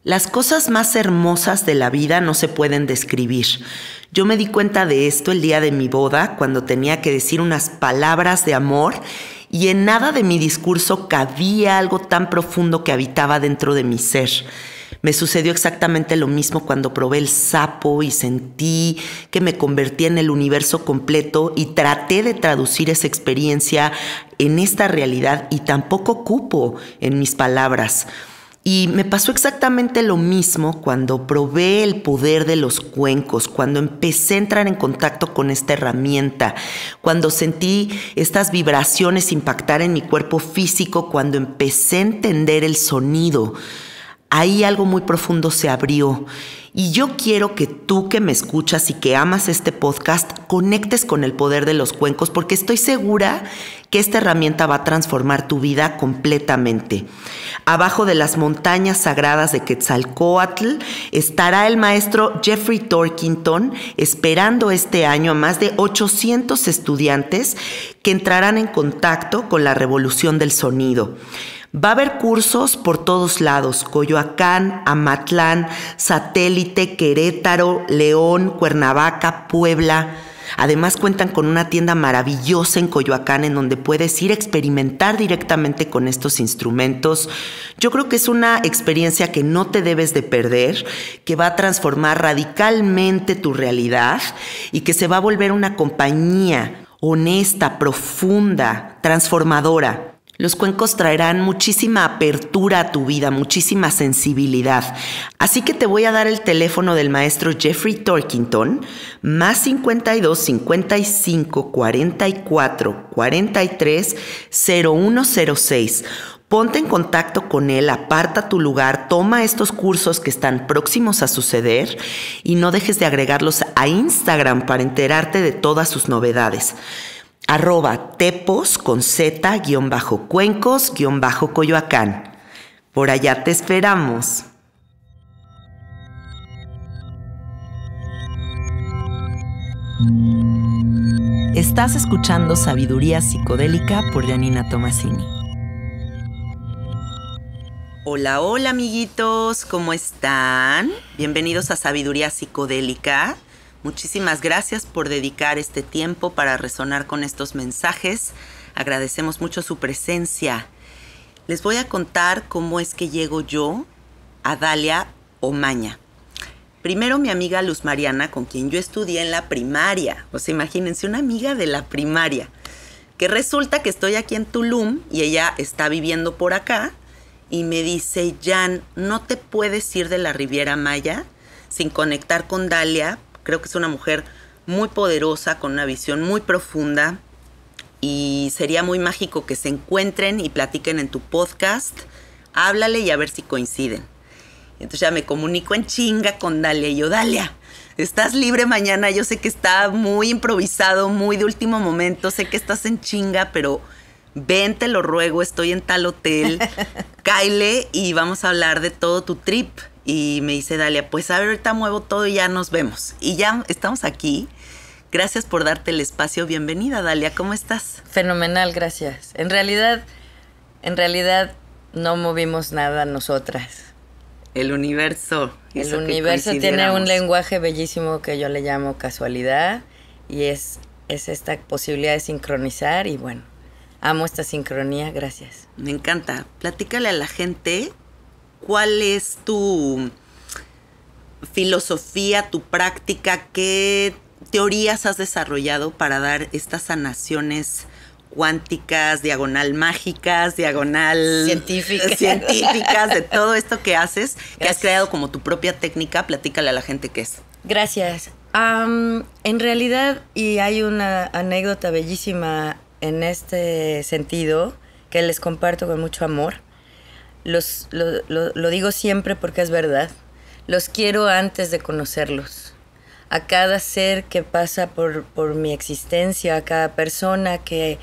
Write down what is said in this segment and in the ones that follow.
Las cosas más hermosas de la vida no se pueden describir. Yo me di cuenta de esto el día de mi boda, cuando tenía que decir unas palabras de amor y en nada de mi discurso cabía algo tan profundo que habitaba dentro de mi ser. Me sucedió exactamente lo mismo cuando probé el sapo y sentí que me convertí en el universo completo y traté de traducir esa experiencia en esta realidad y tampoco cupo en mis palabras. Y me pasó exactamente lo mismo cuando probé el poder de los cuencos, cuando empecé a entrar en contacto con esta herramienta, cuando sentí estas vibraciones impactar en mi cuerpo físico, cuando empecé a entender el sonido. Ahí algo muy profundo se abrió. Y yo quiero que tú que me escuchas y que amas este podcast conectes con el poder de los cuencos, porque estoy segura que esta herramienta va a transformar tu vida completamente. Abajo de las montañas sagradas de Quetzalcóatl estará el maestro Jeffrey Torkington esperando este año a más de 800 estudiantes que entrarán en contacto con la revolución del sonido. Va a haber cursos por todos lados: Coyoacán, Amatlán, Satélite, Querétaro, León, Cuernavaca, Puebla. Además cuentan con una tienda maravillosa en Coyoacán en donde puedes ir a experimentar directamente con estos instrumentos. Yo creo que es una experiencia que no te debes de perder, que va a transformar radicalmente tu realidad y que se va a volver una compañía honesta, profunda, transformadora. Los cuencos traerán muchísima apertura a tu vida, muchísima sensibilidad. Así que te voy a dar el teléfono del maestro Jeffrey Torkington, más 52 55 44 43 0106. Ponte en contacto con él, aparta tu lugar, toma estos cursos que están próximos a suceder y no dejes de agregarlos a Instagram para enterarte de todas sus novedades. @tepos con z _cuencos _Coyoacán. Por allá te esperamos. Estás escuchando Sabiduría Psicodélica por Janina Tomasini. Hola, hola amiguitos, ¿cómo están? Bienvenidos a Sabiduría Psicodélica. Muchísimas gracias por dedicar este tiempo para resonar con estos mensajes. Agradecemos mucho su presencia. Les voy a contar cómo es que llego yo a Dalia Omaña. Primero mi amiga Luz Mariana, con quien yo estudié en la primaria. O sea, imagínense, una amiga de la primaria. Que resulta que estoy aquí en Tulum y ella está viviendo por acá. Y me dice: Jan, no te puedes ir de la Riviera Maya sin conectar con Dalia. Creo que es una mujer muy poderosa, con una visión muy profunda y sería muy mágico que se encuentren y platiquen en tu podcast. Háblale y a ver si coinciden. Entonces ya me comunico en chinga con Dalia y yo: Dalia, ¿estás libre mañana? Yo sé que está muy improvisado, muy de último momento, sé que estás en chinga, pero ven, te lo ruego, estoy en tal hotel, cáele y vamos a hablar de todo tu trip. Y me dice Dalia: pues a ver, ahorita muevo todo y ya nos vemos. Y ya estamos aquí. Gracias por darte el espacio. Bienvenida, Dalia. ¿Cómo estás? Fenomenal, gracias. En realidad no movimos nada nosotras. El universo. El universo tiene un lenguaje bellísimo que yo le llamo casualidad. Y es esta posibilidad de sincronizar. Y bueno, amo esta sincronía. Gracias. Me encanta. Platícale a la gente cuál es tu filosofía, tu práctica, qué teorías has desarrollado para dar estas sanaciones cuánticas, diagonal mágicas, diagonal científicas, de todo esto que haces, que has creado como tu propia técnica. Platícale a la gente qué es. Gracias. En realidad, y hay una anécdota bellísima en este sentido que les comparto con mucho amor. Lo digo siempre porque es verdad. Los quiero antes de conocerlos. A cada ser que pasa por mi existencia, a cada persona que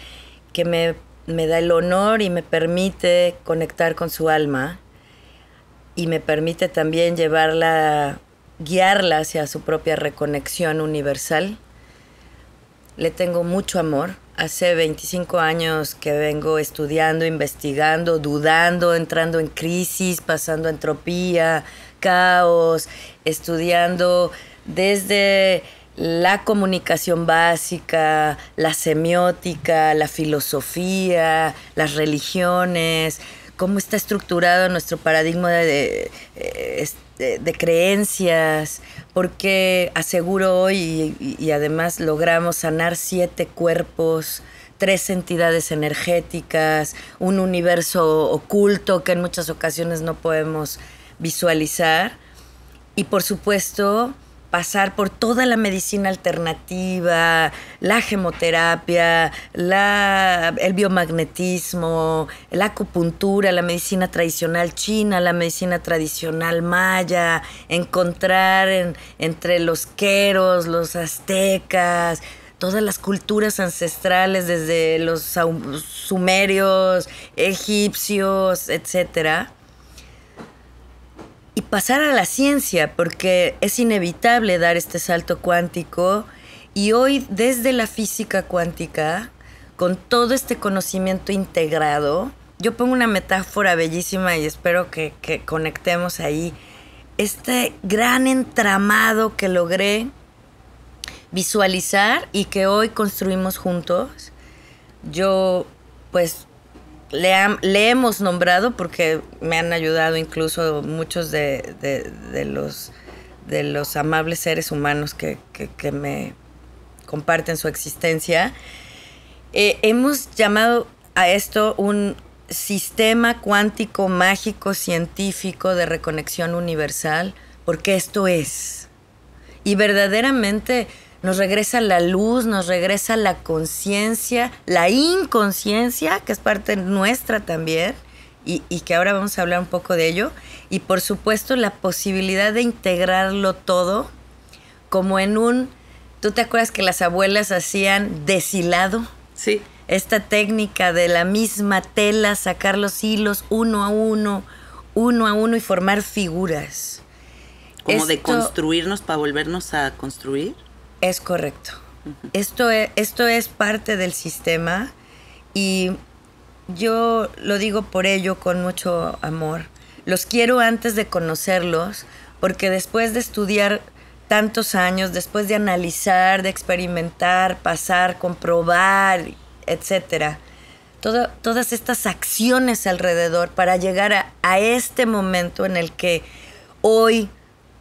me da el honor y me permite conectar con su alma y me permite también guiarla hacia su propia reconexión universal. Le tengo mucho amor. Hace 25 años que vengo estudiando, investigando, dudando, entrando en crisis, pasando entropía, caos, estudiando desde la comunicación básica, la semiótica, la filosofía, las religiones, cómo está estructurado nuestro paradigma de creencias, porque aseguro hoy y además logramos sanar 7 cuerpos, 3 entidades energéticas, un universo oculto que en muchas ocasiones no podemos visualizar y por supuesto pasar por toda la medicina alternativa, la gemoterapia, el biomagnetismo, la acupuntura, la medicina tradicional china, la medicina tradicional maya, encontrar entre los queros, los aztecas, todas las culturas ancestrales desde los sumerios, egipcios, etcétera. Y pasar a la ciencia, porque es inevitable dar este salto cuántico. Y hoy, desde la física cuántica, con todo este conocimiento integrado, yo pongo una metáfora bellísima y espero que conectemos ahí. Este gran entramado que logré visualizar y que hoy construimos juntos, yo pues le hemos nombrado porque me han ayudado incluso muchos de los amables seres humanos que me comparten su existencia. Hemos llamado a esto un sistema cuántico mágico científico de reconexión universal, porque esto es. Y verdaderamente nos regresa la luz, nos regresa la conciencia, la inconsciencia, que es parte nuestra también, y que ahora vamos a hablar un poco de ello. Y por supuesto la posibilidad de integrarlo todo como en un... ¿Tú te acuerdas que las abuelas hacían deshilado? Sí. Esta técnica de la misma tela, sacar los hilos uno a uno y formar figuras. Como de construirnos para volvernos a construir. Es correcto. Uh-huh. Esto es parte del sistema y yo lo digo por ello con mucho amor. Los quiero antes de conocerlos, porque después de estudiar tantos años, después de analizar, de experimentar, pasar, comprobar, etcétera, todas estas acciones alrededor para llegar a este momento en el que hoy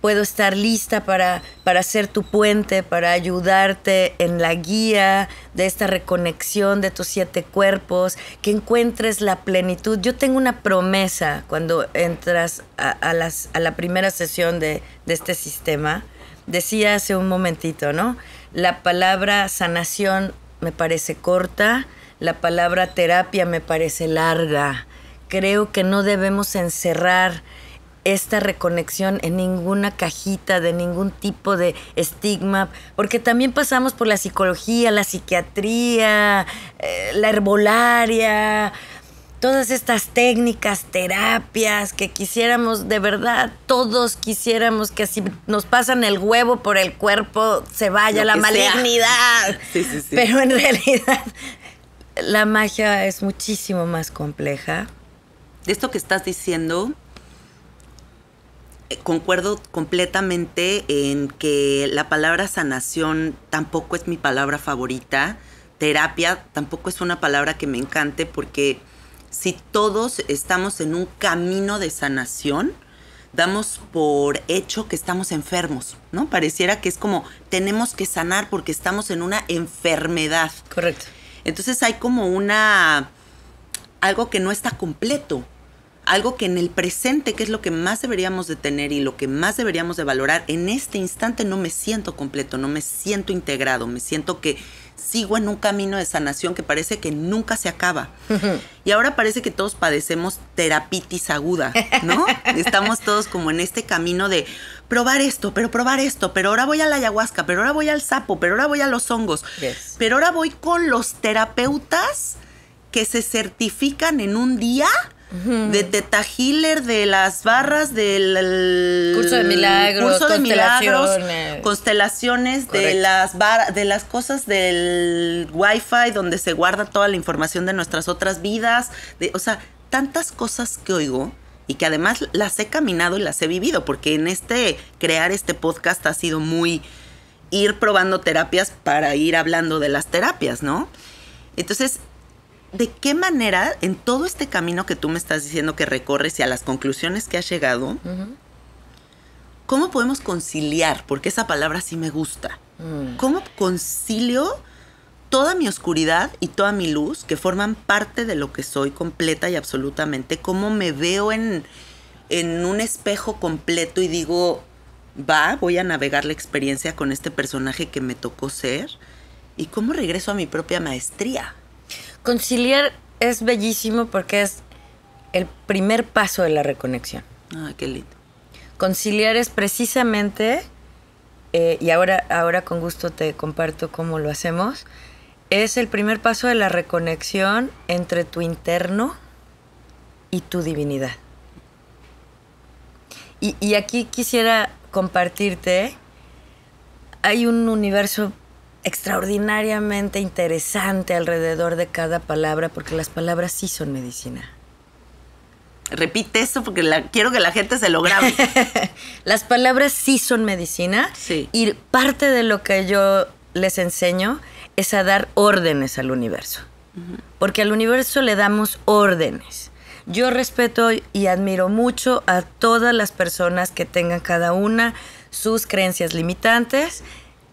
puedo estar lista para ser tu puente, para ayudarte en la guía de esta reconexión de tus 7 cuerpos, que encuentres la plenitud. Yo tengo una promesa cuando entras a la primera sesión de este sistema. Decía hace un momentito, ¿no? La palabra sanación me parece corta, la palabra terapia me parece larga. Creo que no debemos encerrar esta reconexión en ninguna cajita, de ningún tipo de estigma, porque también pasamos por la psicología, la psiquiatría, la herbolaria, todas estas técnicas, terapias que quisiéramos, de verdad, todos quisiéramos que si nos pasan el huevo por el cuerpo se vaya la malignidad. Sí, sí, sí. Pero en realidad la magia es muchísimo más compleja. De esto que estás diciendo, concuerdo completamente en que la palabra sanación tampoco es mi palabra favorita. Terapia tampoco es una palabra que me encante, porque si todos estamos en un camino de sanación, damos por hecho que estamos enfermos, ¿no? Pareciera que es como tenemos que sanar porque estamos en una enfermedad. Correcto. Entonces hay como algo que no está completo. Algo que en el presente, que es lo que más deberíamos de tener y lo que más deberíamos de valorar, en este instante no me siento completo, no me siento integrado, me siento que sigo en un camino de sanación que parece que nunca se acaba. Uh-huh. Y ahora parece que todos padecemos terapitis aguda, ¿no? Estamos todos como en este camino de probar esto, pero ahora voy a la ayahuasca, pero ahora voy al sapo, pero ahora voy a los hongos, yes. Pero ahora voy con los terapeutas que se certifican en un día de Theta Healer, de las barras, del curso de milagros, constelaciones, de las cosas del Wi-Fi donde se guarda toda la información de nuestras otras vidas, o sea, tantas cosas que oigo y que además las he caminado y las he vivido, porque en crear este podcast ha sido muy ir probando terapias para ir hablando de las terapias, ¿no? Entonces, ¿de qué manera en todo este camino que tú me estás diciendo que recorres y a las conclusiones que has llegado, cómo podemos conciliar? Porque esa palabra sí me gusta. ¿Cómo concilio toda mi oscuridad y toda mi luz que forman parte de lo que soy completa y absolutamente? ¿Cómo me veo en un espejo completo y digo, voy a navegar la experiencia con este personaje que me tocó ser? ¿Y cómo regreso a mi propia maestría? Conciliar es bellísimo porque es el primer paso de la reconexión. Ay, qué lindo. Conciliar es precisamente, y ahora con gusto te comparto cómo lo hacemos, es el primer paso de la reconexión entre tu interno y tu divinidad. Y aquí quisiera compartirte, hay un universo extraordinariamente interesante alrededor de cada palabra, porque las palabras sí son medicina. Repite eso porque quiero que la gente se lo grabe. Las palabras sí son medicina. Sí. Y parte de lo que yo les enseño es a dar órdenes al universo. Porque al universo le damos órdenes. Yo respeto y admiro mucho a todas las personas que tengan cada una sus creencias limitantes.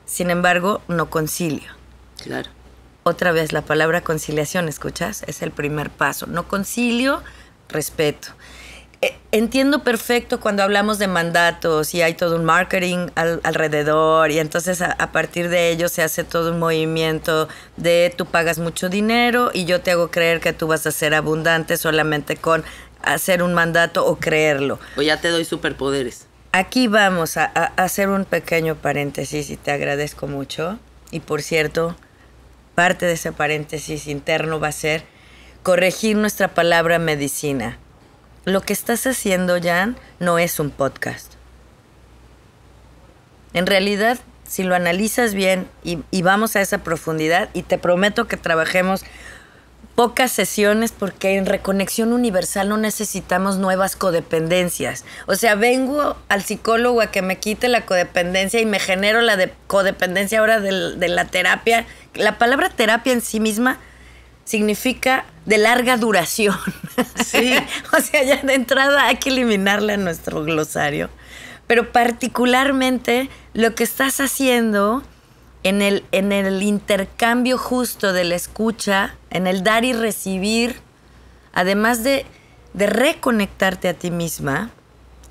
Sin embargo, no concilio. Claro. Otra vez, la palabra conciliación, ¿escuchas? Es el primer paso. No concilio, respeto. Entiendo perfecto cuando hablamos de mandatos y hay todo un marketing alrededor y entonces a partir de ello se hace todo un movimiento de tú pagas mucho dinero y yo te hago creer que tú vas a ser abundante solamente con hacer un mandato o creerlo. O ya te doy superpoderes. Aquí vamos a hacer un pequeño paréntesis y te agradezco mucho. Y por cierto, parte de ese paréntesis interno va a ser corregir nuestra palabra medicina. Lo que estás haciendo, Jan, no es un podcast. En realidad, si lo analizas bien y vamos a esa profundidad, y te prometo que trabajemos pocas sesiones porque en Reconexión Universal no necesitamos nuevas codependencias. O sea, vengo al psicólogo a que me quite la codependencia y me genero la codependencia ahora de la terapia. La palabra terapia en sí misma significa de larga duración. Sí. O sea, ya de entrada hay que eliminarla en nuestro glosario. Pero particularmente lo que estás haciendo en el intercambio justo de la escucha, en el dar y recibir, además de reconectarte a ti misma,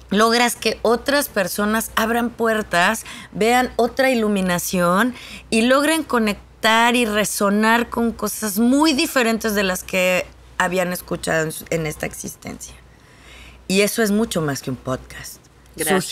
logras que otras personas abran puertas, vean otra iluminación y logren conectar y resonar con cosas muy diferentes de las que habían escuchado en esta existencia. Y eso es mucho más que un podcast. Gracias.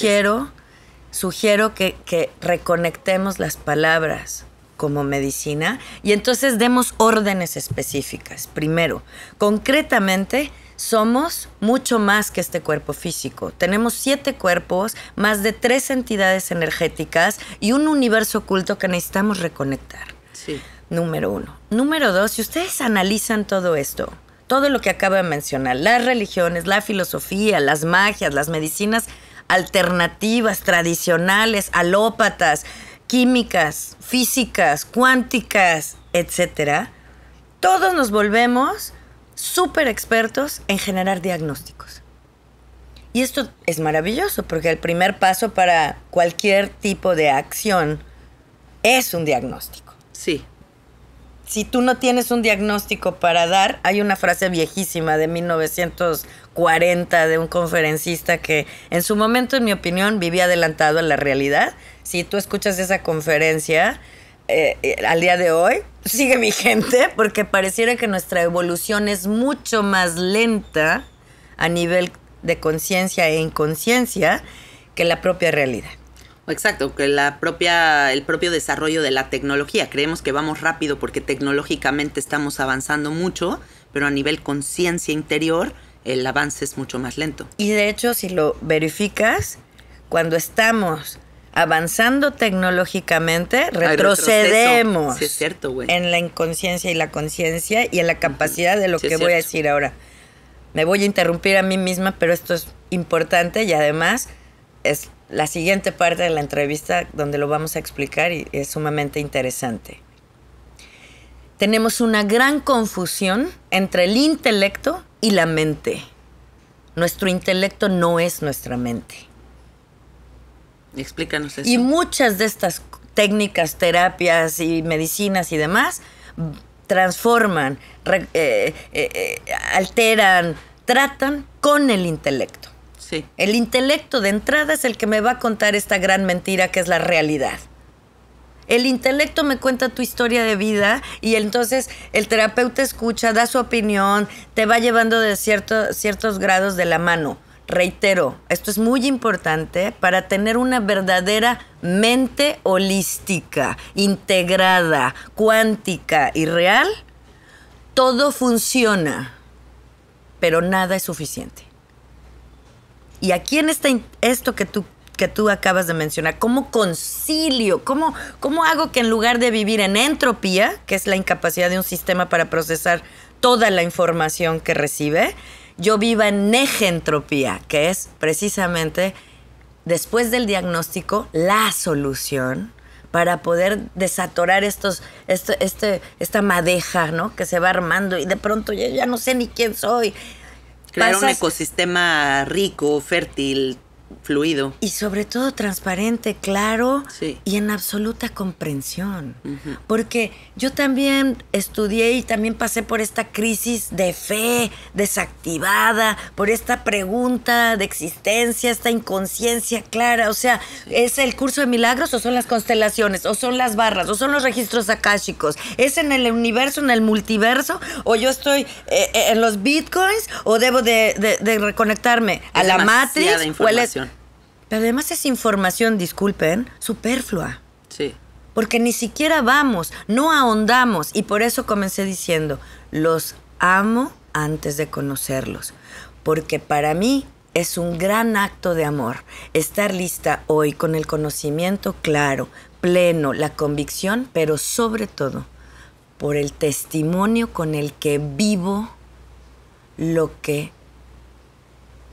Sugiero que reconectemos las palabras como medicina y entonces demos órdenes específicas. Primero, concretamente, somos mucho más que este cuerpo físico. Tenemos 7 cuerpos, más de 3 entidades energéticas y un universo oculto que necesitamos reconectar. Sí. Número 1. Número 2, si ustedes analizan todo esto, todo lo que acabo de mencionar, las religiones, la filosofía, las magias, las medicinas alternativas, tradicionales, alópatas, químicas, físicas, cuánticas, etcétera, todos nos volvemos súper expertos en generar diagnósticos. Y esto es maravilloso porque el primer paso para cualquier tipo de acción es un diagnóstico. Sí. Si tú no tienes un diagnóstico para dar, hay una frase viejísima de 1940 de un conferencista que en su momento, en mi opinión, vivía adelantado a la realidad. Si tú escuchas esa conferencia al día de hoy, sigue vigente porque pareciera que nuestra evolución es mucho más lenta a nivel de conciencia e inconsciencia que la propia realidad. Exacto, que el propio desarrollo de la tecnología. Creemos que vamos rápido porque tecnológicamente estamos avanzando mucho, pero a nivel conciencia interior el avance es mucho más lento. Y de hecho, si lo verificas, cuando estamos avanzando tecnológicamente, retrocedemos. Sí, es cierto, güey. En la inconsciencia y la conciencia y en la capacidad de lo que Sí, voy a decir ahora. Me voy a interrumpir a mí misma, pero esto es importante y además es la siguiente parte de la entrevista donde lo vamos a explicar y es sumamente interesante. Tenemos una gran confusión entre el intelecto y la mente. Nuestro intelecto no es nuestra mente. Explícanos eso. Y muchas de estas técnicas, terapias y medicinas y demás transforman, alteran, tratan con el intelecto. Sí. El intelecto de entrada es el que me va a contar esta gran mentira que es la realidad. El intelecto me cuenta tu historia de vida y entonces el terapeuta escucha, da su opinión, te va llevando de ciertos grados de la mano. Reitero, esto es muy importante para tener una verdadera mente holística, integrada, cuántica y real. Todo funciona, pero nada es suficiente. Y aquí en esto que tú acabas de mencionar, ¿cómo concilio? ¿Cómo hago que en lugar de vivir en entropía, que es la incapacidad de un sistema para procesar toda la información que recibe, yo viva en negentropía, que es precisamente, después del diagnóstico, la solución para poder desatorar esta madeja, ¿no? Que se va armando y de pronto yo ya no sé ni quién soy. Crear un ecosistema rico, fértil, fluido. Y sobre todo transparente, claro, sí, y en absoluta comprensión. Porque yo también estudié y también pasé por esta crisis de fe desactivada, por esta pregunta de existencia, esta inconsciencia clara. O sea, ¿es el curso de milagros o son las constelaciones? ¿O son las barras? ¿O son los registros akáshicos? ¿Es en el universo, en el multiverso? ¿O yo estoy en los bitcoins? ¿O debo de reconectarme a la Matrix? Pero además es información, disculpen, superflua. Sí. Porque ni siquiera no ahondamos. Y por eso comencé diciendo, los amo antes de conocerlos. Porque para mí es un gran acto de amor estar lista hoy con el conocimiento claro, pleno, la convicción, pero sobre todo por el testimonio con el que vivo lo que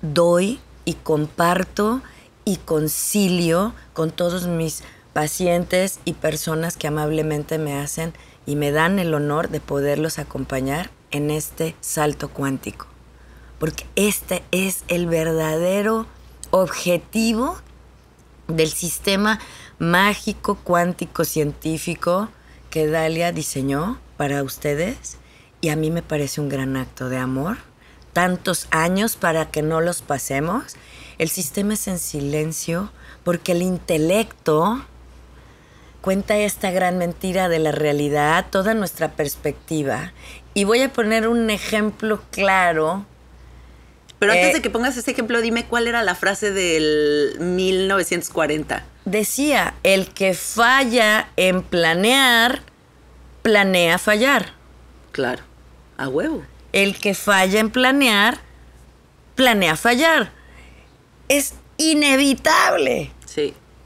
doy y comparto y concilio con todos mis pacientes y personas que amablemente me hacen y me dan el honor de poderlos acompañar en este salto cuántico. Porque este es el verdadero objetivo del sistema mágico, cuántico, científico que Dalia diseñó para ustedes. Y a mí me parece un gran acto de amor. Tantos años para que no los pasemos. El sistema es en silencio porque el intelecto cuenta esta gran mentira de la realidad, toda nuestra perspectiva. Y voy a poner un ejemplo claro. Pero antes de que pongas ese ejemplo, dime cuál era la frase del 1940. Decía, el que falla en planear, planea fallar. Claro, a huevo. El que falla en planear, planea fallar. Es inevitable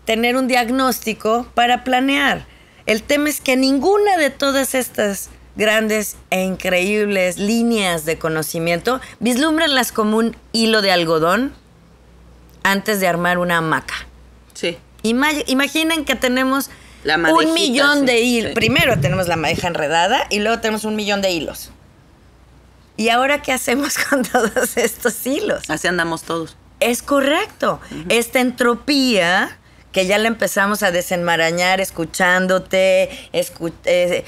tener un diagnóstico para planear. El tema es que ninguna de todas estas grandes e increíbles líneas de conocimiento vislúmbrenlas como un hilo de algodón antes de armar una hamaca. Sí. Imaginen que tenemos la 1 millón de hilos. Sí. Primero tenemos la madeja enredada y luego tenemos 1 millón de hilos. ¿Y ahora qué hacemos con todos estos hilos? Así andamos todos. Es correcto. Esta entropía que ya la empezamos a desenmarañar escuchándote,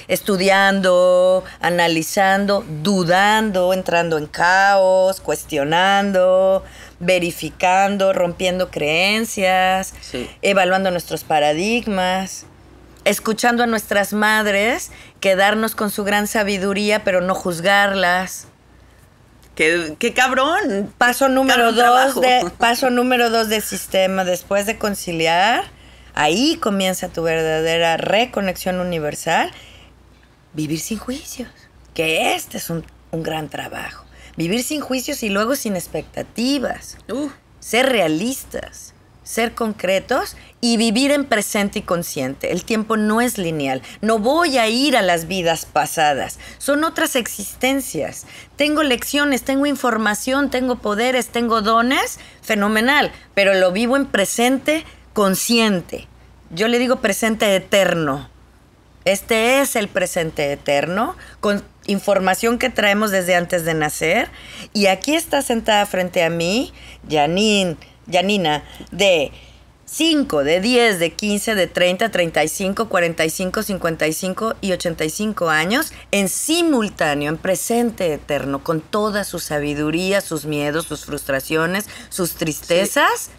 estudiando, analizando, dudando, entrando en caos, cuestionando, verificando, rompiendo creencias, evaluando nuestros paradigmas, escuchando a nuestras madres, quedarnos con su gran sabiduría, pero no juzgarlas. ¡Qué cabrón! Paso número 2 del sistema, después de conciliar, ahí comienza tu verdadera reconexión universal. Vivir sin juicios, que este es un gran trabajo. Vivir sin juicios y luego sin expectativas. Ser realistas. ser concretos y vivir en presente y consciente. El tiempo no es lineal. No voy a ir a las vidas pasadas. Son otras existencias. Tengo lecciones, tengo información, tengo poderes, tengo dones. Fenomenal. Pero lo vivo en presente consciente. Yo le digo presente eterno. Este es el presente eterno, con información que traemos desde antes de nacer. Y aquí está sentada frente a mí, Janina, de 5, de 10, de 15, de 30, 35, 45, 55 y 85 años, en simultáneo, en presente eterno, con toda su sabiduría, sus miedos, sus frustraciones, sus tristezas. Sí.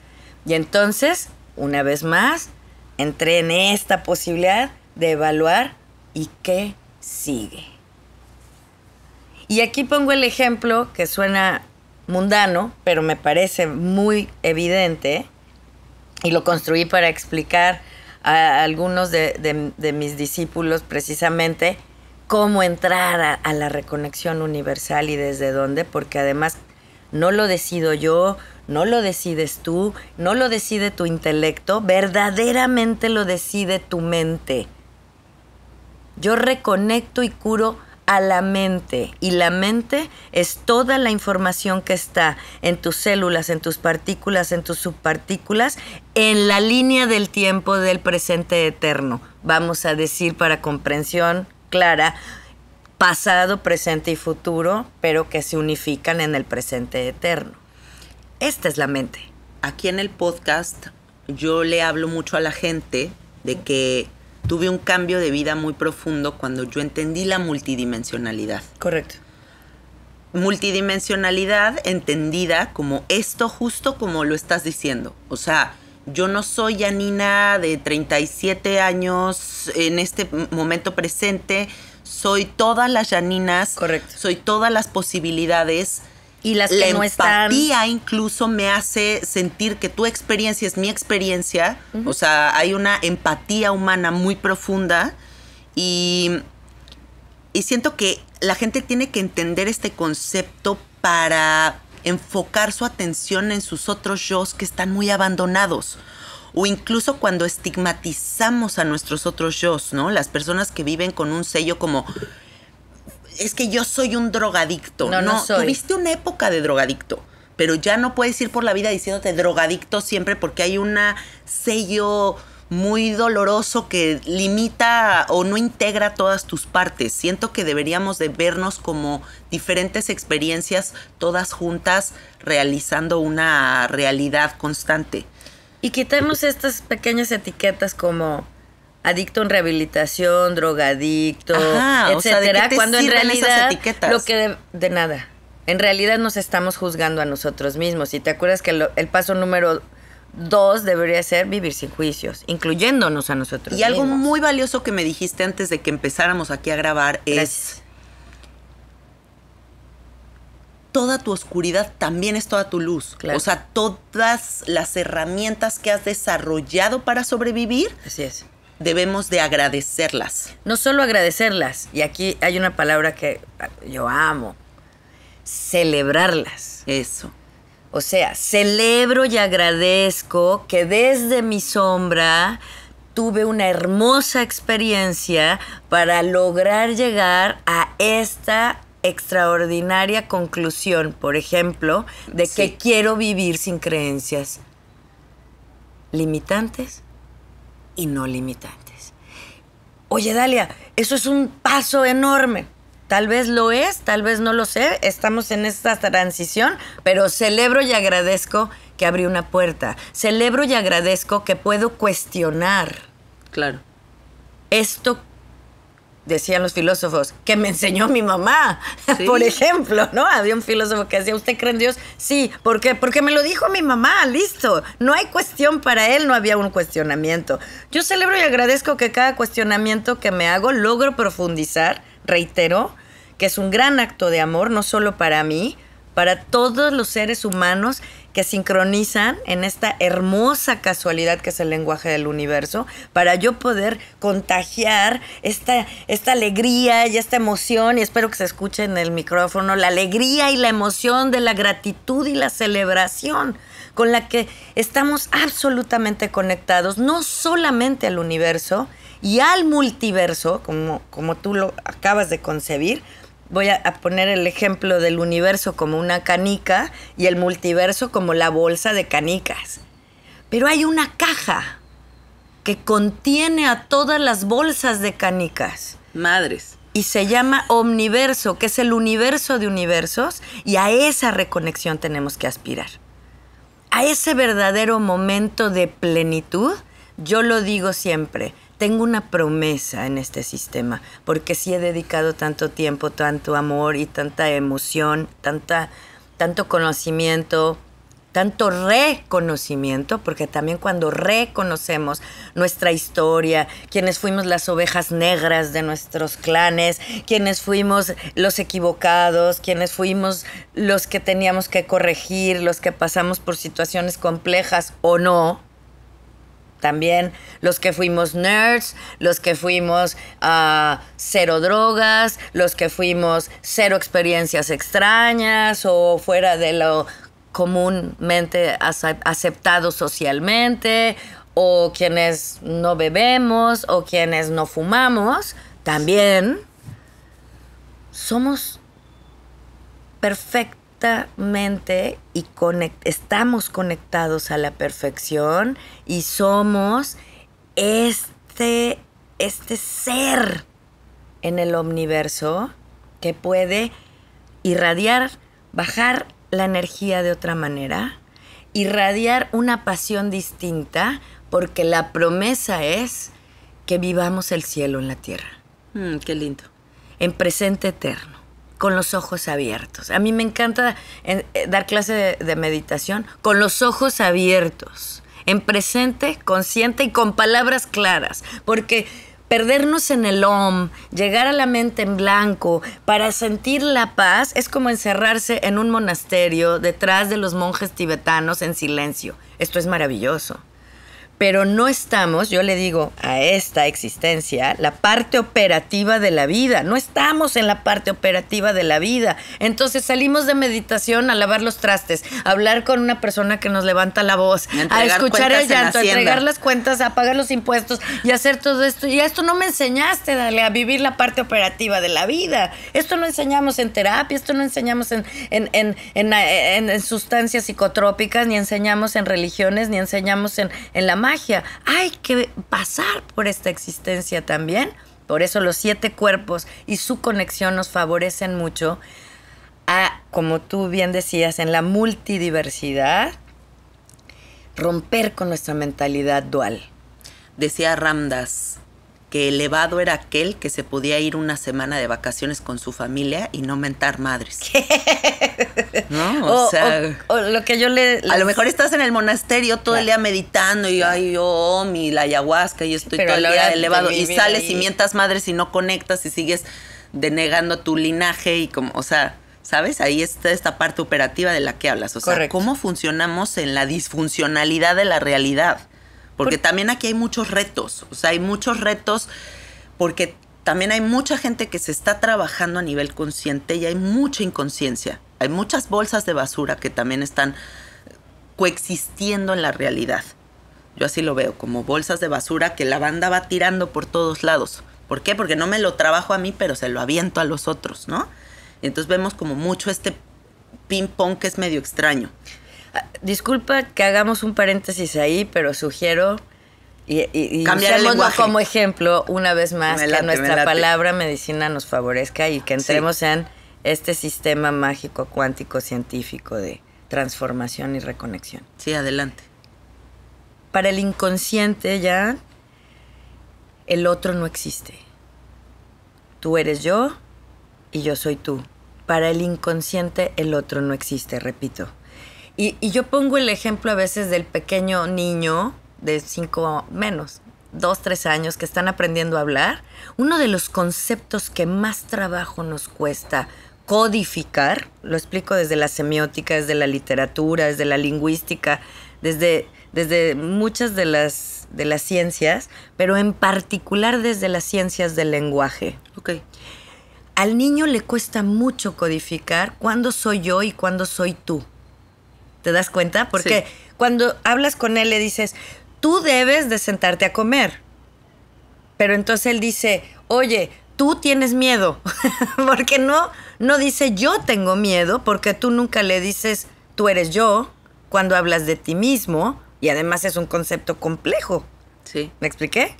Y entonces, una vez más, entré en esta posibilidad de evaluar y qué sigue. Y aquí pongo el ejemplo que suena mundano, pero me parece muy evidente, y lo construí para explicar a algunos de mis discípulos precisamente cómo entrar a la reconexión universal y desde dónde, porque además no lo decido yo, no lo decides tú, no lo decide tu intelecto, verdaderamente lo decide tu mente. Yo reconecto y curo a la mente, y la mente es toda la información que está en tus células, en tus partículas, en tus subpartículas, en la línea del tiempo del presente eterno. Vamos a decir para comprensión clara, pasado, presente y futuro, pero que se unifican en el presente eterno. Esta es la mente. Aquí en el podcast yo le hablo mucho a la gente de que tuve un cambio de vida muy profundo cuando yo entendí la multidimensionalidad. Correcto. Multidimensionalidad entendida como esto, justo como lo estás diciendo. O sea, yo no soy Janina de 37 años en este momento presente. Soy todas las Janinas. Correcto. Soy todas las posibilidades. Y las que no están. La empatía incluso me hace sentir que tu experiencia es mi experiencia. Uh-huh. O sea, hay una empatía humana muy profunda. Y siento que la gente tiene que entender este concepto para enfocar su atención en sus otros yos que están muy abandonados. O incluso cuando estigmatizamos a nuestros otros yos, ¿no? Las personas que viven con un sello como... Es que yo soy un drogadicto. No soy. Tuviste una época de drogadicto, pero ya no puedes ir por la vida diciéndote drogadicto siempre porque hay un sello muy doloroso que limita o no integra todas tus partes. Siento que deberíamos de vernos como diferentes experiencias todas juntas realizando una realidad constante. Y quitarnos estas pequeñas etiquetas como... adicto en rehabilitación, drogadicto, etcétera, o sea, ¿de qué te cuando en realidad esas etiquetas? lo que de nada. En realidad nos estamos juzgando a nosotros mismos. Y te acuerdas que el paso número 2 debería ser vivir sin juicios, incluyéndonos a nosotros mismos. Y algo muy valioso que me dijiste antes de que empezáramos aquí a grabar es toda tu oscuridad también es toda tu luz. Claro. O sea, todas las herramientas que has desarrollado para sobrevivir. Así es. Debemos de agradecerlas. No solo agradecerlas, y aquí hay una palabra que yo amo, celebrarlas. Eso. O sea, celebro y agradezco que desde mi sombra tuve una hermosa experiencia para lograr llegar a esta extraordinaria conclusión, por ejemplo, de que quiero vivir sin creencias limitantes y no limitantes. Oye, Dalia, eso es un paso enorme. Tal vez lo es, tal vez no lo sé. Estamos en esta transición, pero celebro y agradezco que abrí una puerta. Celebro y agradezco que puedo cuestionar. Claro. Esto, decían los filósofos, que me enseñó mi mamá, sí. Por ejemplo, ¿no? Había un filósofo que decía, ¿usted cree en Dios? Sí, ¿por qué? Porque me lo dijo mi mamá, listo. No hay cuestión para él, no había un cuestionamiento. Yo celebro y agradezco que cada cuestionamiento que me hago logro profundizar, reitero, que es un gran acto de amor, no solo para mí, para todos los seres humanos que sincronizan en esta hermosa casualidad que es el lenguaje del universo, para yo poder contagiar esta alegría y esta emoción, y espero que se escuche en el micrófono, la alegría y la emoción de la gratitud y la celebración con la que estamos absolutamente conectados, no solamente al universo y al multiverso, como tú lo acabas de concebir. Voy a poner el ejemplo del universo como una canica y el multiverso como la bolsa de canicas. Pero hay una caja que contiene a todas las bolsas de canicas. Madres. Y se llama Omniverso, que es el universo de universos, y a esa reconexión tenemos que aspirar. A ese verdadero momento de plenitud, yo lo digo siempre, tengo una promesa en este sistema, porque sí he dedicado tanto tiempo, tanto amor y tanta emoción, tanto conocimiento, tanto reconocimiento, porque también cuando reconocemos nuestra historia, quienes fuimos las ovejas negras de nuestros clanes, quienes fuimos los equivocados, quienes fuimos los que teníamos que corregir, los que pasamos por situaciones complejas o no, también los que fuimos nerds, los que fuimos cero drogas, los que fuimos cero experiencias extrañas o fuera de lo comúnmente aceptado socialmente, o quienes no bebemos, o quienes no fumamos, también somos perfectamente y estamos conectados a la perfección y somos este ser en el omniverso que puede irradiar, bajar la energía de otra manera, irradiar una pasión distinta, porque la promesa es que vivamos el cielo en la tierra. Qué lindo. En presente eterno, con los ojos abiertos. A mí me encanta dar clase de meditación con los ojos abiertos, en presente, consciente y con palabras claras, porque perdernos en el OM, llegar a la mente en blanco para sentir la paz es como encerrarse en un monasterio detrás de los monjes tibetanos en silencio. Esto es maravilloso. Pero no estamos, yo le digo a esta existencia, la parte operativa de la vida. No estamos en la parte operativa de la vida. Entonces salimos de meditación a lavar los trastes, a hablar con una persona que nos levanta la voz, a escuchar el llanto, a entregar las cuentas, a pagar los impuestos y hacer todo esto. Y esto no me enseñaste, Dale, a vivir la parte operativa de la vida. Esto no enseñamos en terapia, esto no enseñamos en sustancias psicotrópicas, ni enseñamos en religiones, ni enseñamos en la magia. Hay que pasar por esta existencia también. Por eso los 7 cuerpos y su conexión nos favorecen mucho a, como tú bien decías, en la multidiversidad, romper con nuestra mentalidad dual. Decía Ram Dass que elevado era aquel que se podía ir una semana de vacaciones con su familia y no mentar madres. ¿No? O lo que yo a lo mejor estás en el monasterio todo el día meditando y la ayahuasca y estoy todo el día elevado y sales y mientas madres y no conectas y sigues denegando tu linaje y como, ¿sabes? Ahí está esta parte operativa de la que hablas. Correcto. ¿Cómo funcionamos en la disfuncionalidad de la realidad? Porque también aquí hay muchos retos. Hay muchos retos porque también hay mucha gente que se está trabajando a nivel consciente y hay mucha inconsciencia. Hay muchas bolsas de basura que también están coexistiendo en la realidad. Yo así lo veo, como bolsas de basura que la banda va tirando por todos lados. ¿Por qué? Porque no me lo trabajo a mí, pero se lo aviento a los otros, ¿no? Y entonces vemos como mucho este ping-pong que es medio extraño. Disculpa que hagamos un paréntesis ahí, pero sugiero y cambiar el lenguaje como ejemplo una vez más, que nuestra palabra medicina nos favorezca y que entremos en este sistema mágico cuántico científico de transformación y reconexión. Sí, adelante. Para el inconsciente ya el otro no existe. Tú eres yo y yo soy tú. Para el inconsciente el otro no existe, repito. Y yo pongo el ejemplo a veces del pequeño niño de 2, 3 años que están aprendiendo a hablar. Uno de los conceptos que más trabajo nos cuesta codificar, lo explico desde la semiótica, desde la literatura, desde la lingüística, desde muchas de las ciencias, pero en particular desde las ciencias del lenguaje. Ok. Al niño le cuesta mucho codificar cuándo soy yo y cuándo soy tú. ¿Te das cuenta? Porque cuando hablas con él le dices, tú debes de sentarte a comer. Pero entonces él dice, oye, tú tienes miedo. Porque no dice yo tengo miedo, porque tú nunca le dices tú eres yo cuando hablas de ti mismo. Y además es un concepto complejo. Sí. ¿Me expliqué?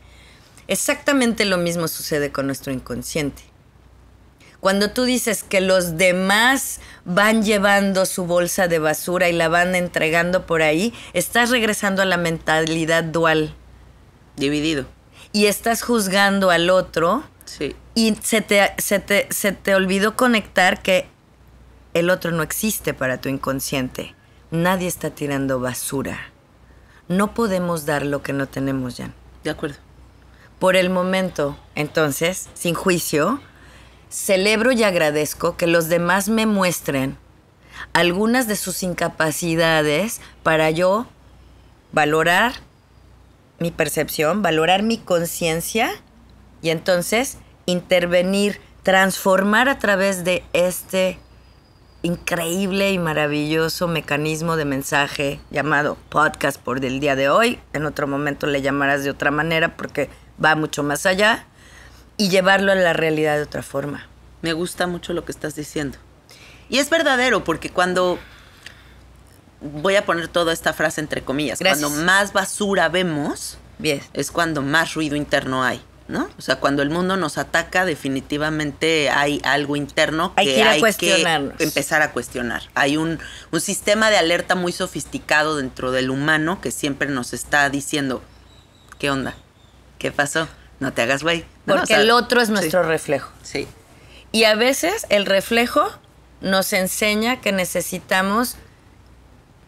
Exactamente lo mismo sucede con nuestro inconsciente. Cuando tú dices que los demás van llevando su bolsa de basura y la van entregando por ahí, estás regresando a la mentalidad dual. Dividido. Y estás juzgando al otro. Sí. Y se te olvidó conectar que el otro no existe para tu inconsciente. Nadie está tirando basura. No podemos dar lo que no tenemos, Jan. De acuerdo. Por el momento, entonces, sin juicio, celebro y agradezco que los demás me muestren algunas de sus incapacidades para yo valorar mi percepción, valorar mi conciencia y entonces intervenir, transformar a través de este increíble y maravilloso mecanismo de mensaje llamado podcast por el día de hoy. En otro momento le llamarás de otra manera porque va mucho más allá. Y llevarlo a la realidad de otra forma. Me gusta mucho lo que estás diciendo. Y es verdadero, porque cuando... Voy a poner toda esta frase entre comillas. Gracias. Cuando más basura vemos, Bien. es cuando más ruido interno hay, ¿no? O sea, cuando el mundo nos ataca, definitivamente hay algo interno que hay que empezar a cuestionar. Hay un sistema de alerta muy sofisticado dentro del humano que siempre nos está diciendo, ¿qué onda? ¿Qué pasó? No te hagas güey. ¿No? Porque el otro es nuestro reflejo. Sí. Y a veces el reflejo nos enseña que necesitamos,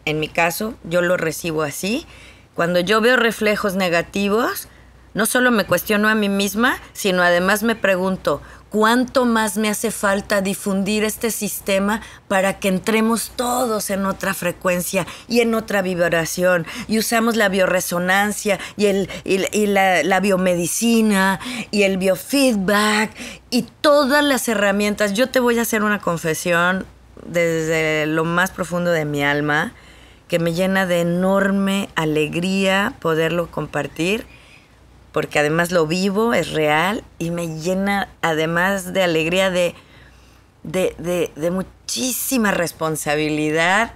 en mi caso, yo lo recibo así, cuando yo veo reflejos negativos, no solo me cuestiono a mí misma, sino además me pregunto, ¿cuánto más me hace falta difundir este sistema para que entremos todos en otra frecuencia y en otra vibración? Y usamos la bioresonancia y la biomedicina y el biofeedback y todas las herramientas. Yo te voy a hacer una confesión desde lo más profundo de mi alma que me llena de enorme alegría poderlo compartir, porque además lo vivo, es real, y me llena además de alegría de muchísima responsabilidad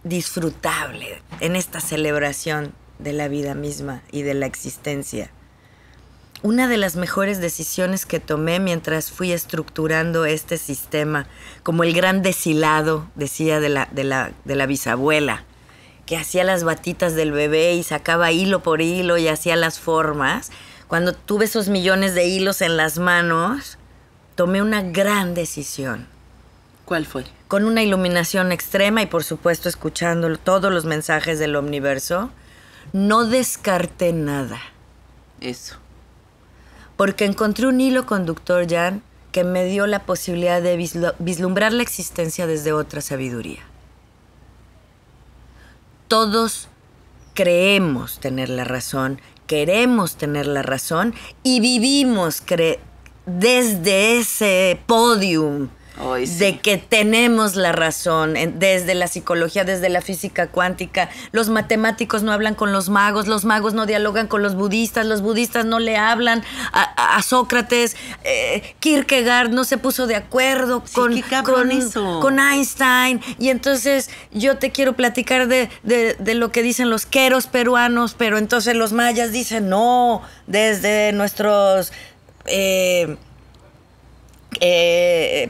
disfrutable en esta celebración de la vida misma y de la existencia. Una de las mejores decisiones que tomé mientras fui estructurando este sistema, como el gran deshilado, decía de la bisabuela, que hacía las batitas del bebé y sacaba hilo por hilo y hacía las formas. Cuando tuve esos millones de hilos en las manos, tomé una gran decisión. ¿Cuál fue? Con una iluminación extrema y por supuesto escuchando todos los mensajes del universo, no descarté nada. Eso. Porque encontré un hilo conductor, Jan, que me dio la posibilidad de vislumbrar la existencia desde otra sabiduría. Todos creemos tener la razón, queremos tener la razón y vivimos desde ese podium de que tenemos la razón, desde la psicología, desde la física cuántica. Los matemáticos no hablan con los magos no dialogan con los budistas no le hablan a Sócrates, Kierkegaard no se puso de acuerdo con Einstein. Y entonces yo te quiero platicar de lo que dicen los queros peruanos, pero entonces los mayas dicen no, desde nuestros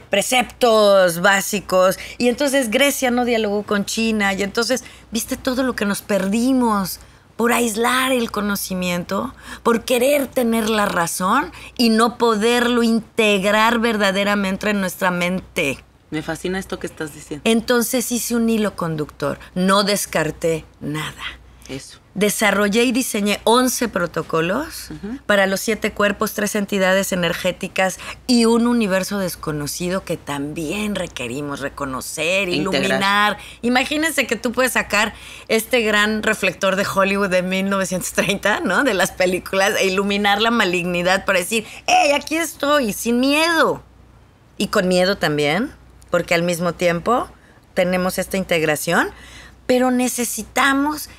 preceptos básicos, y entonces Grecia no dialogó con China, y entonces viste todo lo que nos perdimos por aislar el conocimiento, por querer tener la razón y no poderlo integrar verdaderamente en nuestra mente. Me fascina esto que estás diciendo. Entonces hice un hilo conductor, no descarté nada. Eso. desarrollé y diseñé 11 protocolos para los 7 cuerpos, 3 entidades energéticas y un universo desconocido que también requerimos reconocer, iluminar. Imagínense que tú puedes sacar este gran reflector de Hollywood de 1930, ¿no? De las películas, e iluminar la malignidad para decir, ¡hey, aquí estoy! Sin miedo. Y con miedo también, porque al mismo tiempo tenemos esta integración, pero necesitamos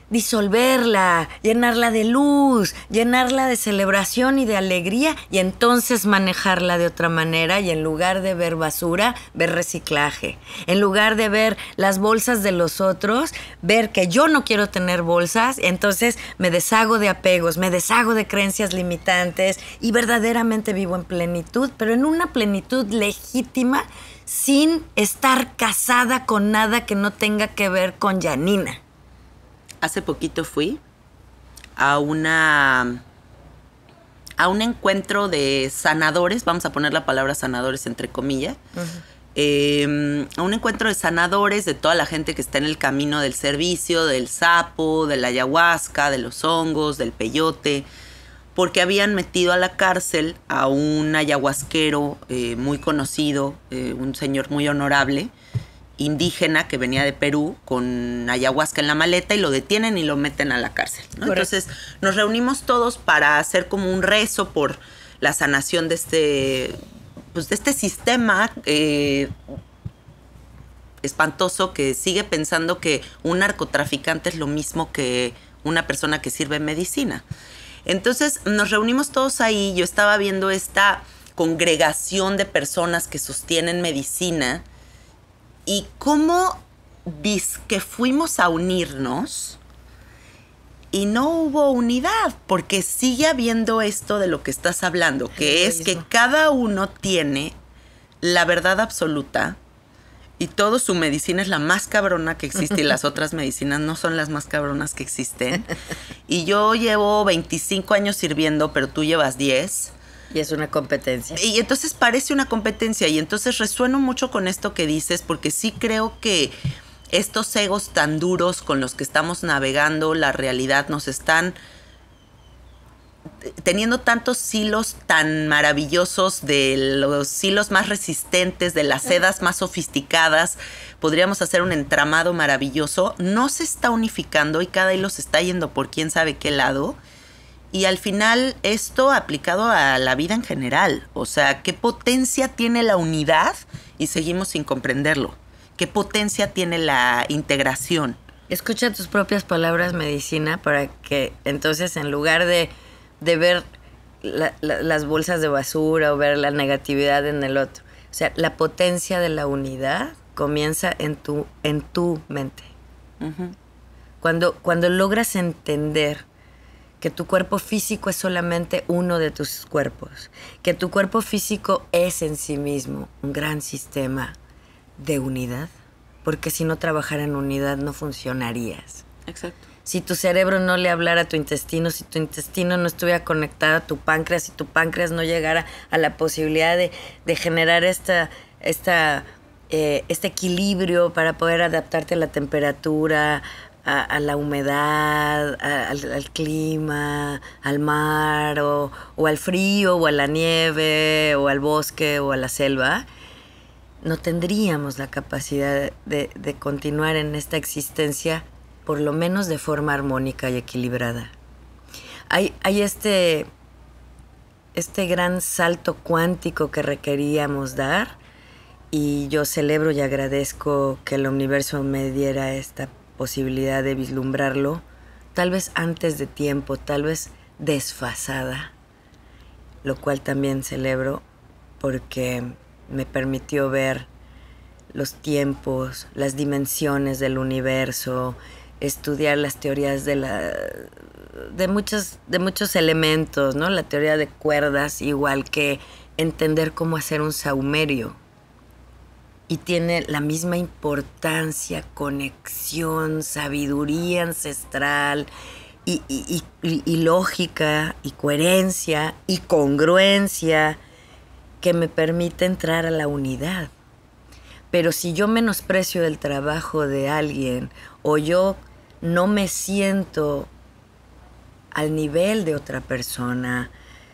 disolverla, llenarla de luz, llenarla de celebración y de alegría, y entonces manejarla de otra manera, y en lugar de ver basura, ver reciclaje. En lugar de ver las bolsas de los otros, ver que yo no quiero tener bolsas, entonces me deshago de apegos, me deshago de creencias limitantes y verdaderamente vivo en plenitud, pero en una plenitud legítima, sin estar casada con nada que no tenga que ver con Janina. Hace poquito fui a un encuentro de sanadores, vamos a poner la palabra sanadores entre comillas, a un encuentro de sanadores de toda la gente que está en el camino del servicio, del sapo, de la ayahuasca, de los hongos, del peyote, porque habían metido a la cárcel a un ayahuasquero muy conocido, un señor muy honorable, indígena que venía de Perú con ayahuasca en la maleta, y lo detienen y lo meten a la cárcel, ¿no? Entonces nos reunimos todos para hacer como un rezo por la sanación de este sistema espantoso que sigue pensando que un narcotraficante es lo mismo que una persona que sirve medicina. Entonces nos reunimos todos ahí, yo estaba viendo esta congregación de personas que sostienen medicina. Y cómo dizque fuimos a unirnos y no hubo unidad, porque sigue habiendo esto de lo que estás hablando, que es que cada uno tiene la verdad absoluta y toda su medicina es la más cabrona que existe y las otras medicinas no son las más cabronas que existen. Y yo llevo 25 años sirviendo, pero tú llevas 10. Y es una competencia. Y entonces parece una competencia, y entonces resueno mucho con esto que dices, porque sí creo que estos egos tan duros con los que estamos navegando la realidad nos están teniendo tantos hilos tan maravillosos, de los hilos más resistentes, de las sedas más sofisticadas. Podríamos hacer un entramado maravilloso. No se está unificando y cada hilo se está yendo por quién sabe qué lado. Y al final esto aplicado a la vida en general. O sea, ¿qué potencia tiene la unidad? Y seguimos sin comprenderlo. ¿Qué potencia tiene la integración? Escucha tus propias palabras, medicina, para que entonces en lugar de ver las bolsas de basura o ver la negatividad en el otro, o sea, la potencia de la unidad comienza en tu mente. Uh-huh. Cuando logras entender que tu cuerpo físico es solamente uno de tus cuerpos, que tu cuerpo físico es en sí mismo un gran sistema de unidad, porque si no trabajara en unidad no funcionarías. Exacto. Si tu cerebro no le hablara a tu intestino, si tu intestino no estuviera conectado a tu páncreas, si tu páncreas no llegara a la posibilidad de generar este equilibrio para poder adaptarte a la temperatura, a la humedad, al clima, al mar, o al frío, o a la nieve, o al bosque, o a la selva, no tendríamos la capacidad de continuar en esta existencia, por lo menos de forma armónica y equilibrada. Hay este gran salto cuántico que requeríamos dar, y yo celebro y agradezco que el universo me diera esta posibilidad de vislumbrarlo, tal vez antes de tiempo, tal vez desfasada, lo cual también celebro porque me permitió ver los tiempos, las dimensiones del universo, estudiar las teorías de muchos elementos, ¿no? La teoría de cuerdas, igual que entender cómo hacer un saumerio. Y tiene la misma importancia, conexión, sabiduría ancestral y lógica y coherencia y congruencia que me permite entrar a la unidad. Pero si yo menosprecio el trabajo de alguien o yo no me siento al nivel de otra persona,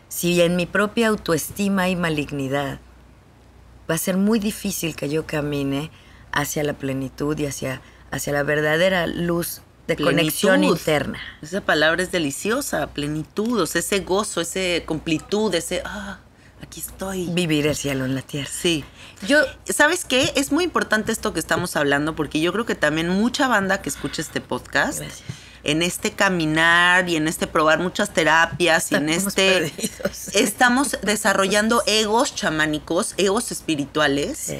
si en mi propia autoestima hay malignidad, va a ser muy difícil que yo camine hacia la plenitud y hacia la verdadera luz de conexión interna. Esa palabra es deliciosa, plenitud, o sea, ese gozo, ese completud, ese, aquí estoy. Vivir el cielo en la tierra. Sí. ¿Sabes qué? Es muy importante esto que estamos hablando, porque yo creo que también mucha banda que escucha este podcast, gracias, en este caminar y en este probar muchas terapias, estamos desarrollando egos chamánicos, egos espirituales, sí,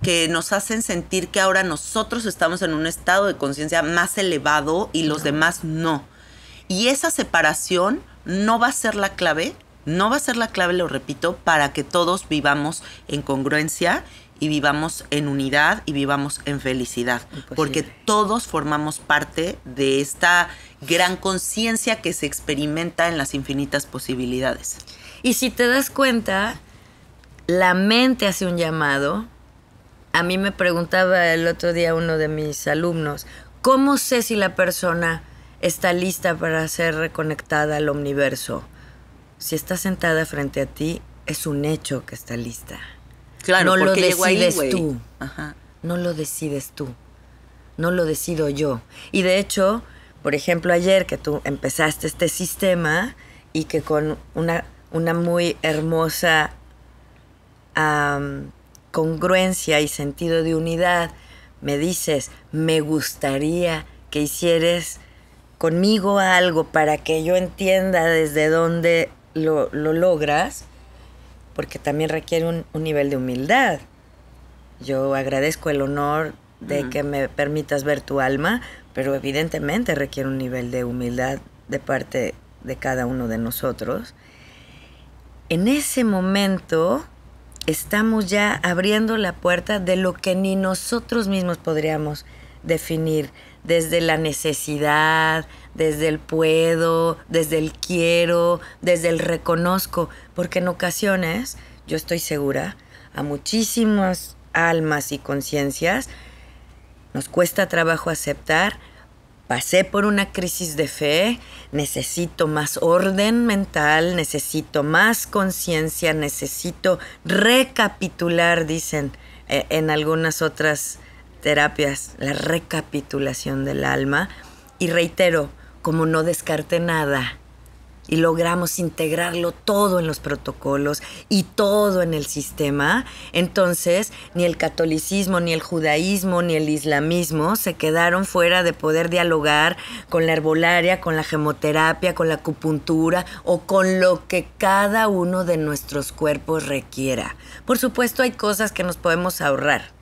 que nos hacen sentir que ahora nosotros estamos en un estado de conciencia más elevado y los demás no. Y esa separación no va a ser la clave, lo repito, para que todos vivamos en congruencia y vivamos en unidad y vivamos en felicidad. Imposible. Porque todos formamos parte de esta gran conciencia que se experimenta en las infinitas posibilidades. Y si te das cuenta, la mente hace un llamado. A mí me preguntaba el otro día uno de mis alumnos, ¿cómo sé si la persona está lista para ser reconectada al universo? Si está sentada frente a ti, es un hecho que está lista. Claro, no lo decides ahí, tú. Ajá. No lo decides tú. No lo decido yo. Y de hecho, por ejemplo, ayer que tú empezaste este sistema y que con una muy hermosa congruencia y sentido de unidad me dices, me gustaría que hicieras conmigo algo para que yo entienda desde dónde lo logras, porque también requiere un nivel de humildad. Yo agradezco el honor de que me permitas ver tu alma, pero evidentemente requiere un nivel de humildad de parte de cada uno de nosotros. En ese momento estamos ya abriendo la puerta de lo que ni nosotros mismos podríamos definir, desde la necesidad, desde el puedo, desde el quiero, desde el reconozco, porque en ocasiones, yo estoy segura, a muchísimas almas y conciencias nos cuesta trabajo aceptar, pasé por una crisis de fe, necesito más orden mental, necesito más conciencia, necesito recapitular, dicen en algunas otras terapias, la recapitulación del alma. Y reitero, como no descarté nada y logramos integrarlo todo en los protocolos y todo en el sistema, entonces ni el catolicismo, ni el judaísmo, ni el islamismo se quedaron fuera de poder dialogar con la herbolaria, con la gemoterapia, con la acupuntura o con lo que cada uno de nuestros cuerpos requiera. Por supuesto, hay cosas que nos podemos ahorrar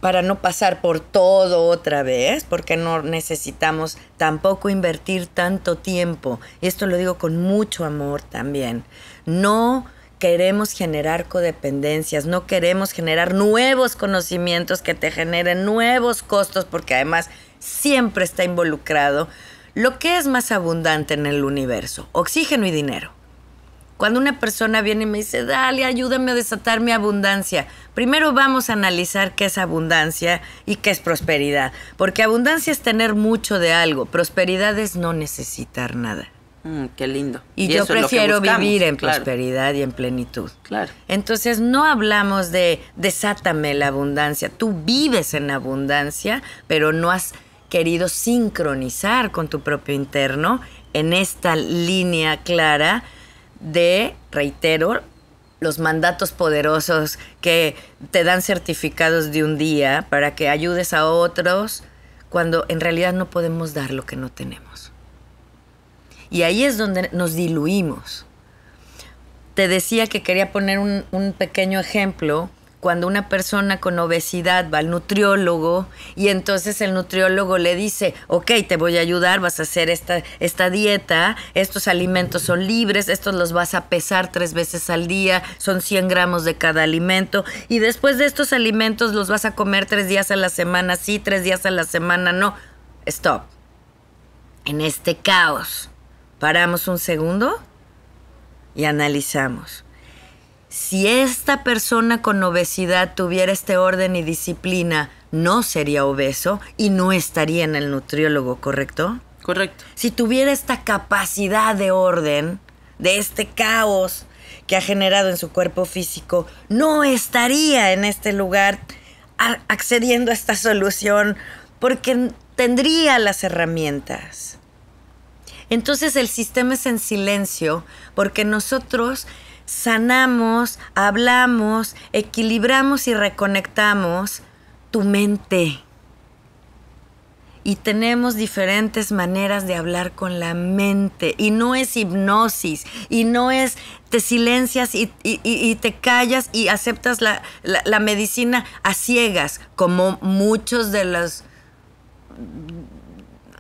para no pasar por todo otra vez, porque no necesitamos tampoco invertir tanto tiempo. Y esto lo digo con mucho amor también. No queremos generar codependencias, no queremos generar nuevos conocimientos que te generen nuevos costos, porque además siempre está involucrado lo que es más abundante en el universo, oxígeno y dinero. Cuando una persona viene y me dice, Dalia, ayúdame a desatar mi abundancia, primero vamos a analizar qué es abundancia y qué es prosperidad. Porque abundancia es tener mucho de algo, prosperidad es no necesitar nada. Qué lindo. Y yo prefiero vivir en prosperidad y en plenitud. Claro. Entonces no hablamos de desátame la abundancia. Tú vives en abundancia, pero no has querido sincronizar con tu propio interno en esta línea clara de, reitero, los mandatos poderosos que te dan certificados de un día para que ayudes a otros cuando en realidad no podemos dar lo que no tenemos. Y ahí es donde nos diluimos. Te decía que quería poner un pequeño ejemplo. Cuando una persona con obesidad va al nutriólogo y entonces el nutriólogo le dice, ok, te voy a ayudar, vas a hacer esta dieta, estos alimentos son libres, estos los vas a pesar 3 veces al día, son 100 gramos de cada alimento y después de estos alimentos los vas a comer 3 días a la semana, sí, 3 días a la semana, no. Stop. En este caos, paramos un segundo y analizamos. Si esta persona con obesidad tuviera este orden y disciplina, no sería obeso y no estaría en el nutriólogo, ¿correcto? Correcto. Si tuviera esta capacidad de orden, de este caos que ha generado en su cuerpo físico, no estaría en este lugar accediendo a esta solución porque tendría las herramientas. Entonces el sistema es en silencio porque nosotros sanamos, hablamos, equilibramos y reconectamos tu mente. Y tenemos diferentes maneras de hablar con la mente. Y no es hipnosis. Y no es te silencias y te callas y aceptas la medicina a ciegas, como muchos de los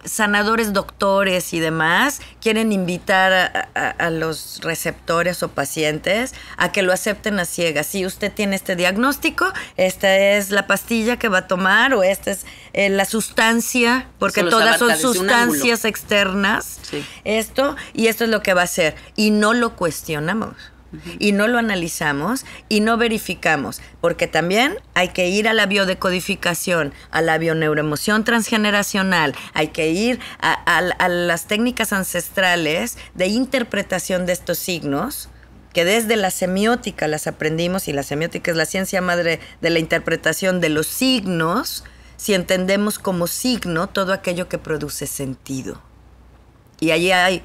sanadores, doctores y demás quieren invitar a los receptores o pacientes a que lo acepten a ciegas. Si usted tiene este diagnóstico, esta es la pastilla que va a tomar o esta es la sustancia, porque solo todas son sustancias externas. Sí. Esto es lo que va a hacer. Y no lo cuestionamos. Y no lo analizamos y no verificamos, porque también hay que ir a la biodecodificación, a la bioneuroemoción transgeneracional, hay que ir a las técnicas ancestrales de interpretación de estos signos, que desde la semiótica las aprendimos, y la semiótica es la ciencia madre de la interpretación de los signos, si entendemos como signo todo aquello que produce sentido. Y allí hay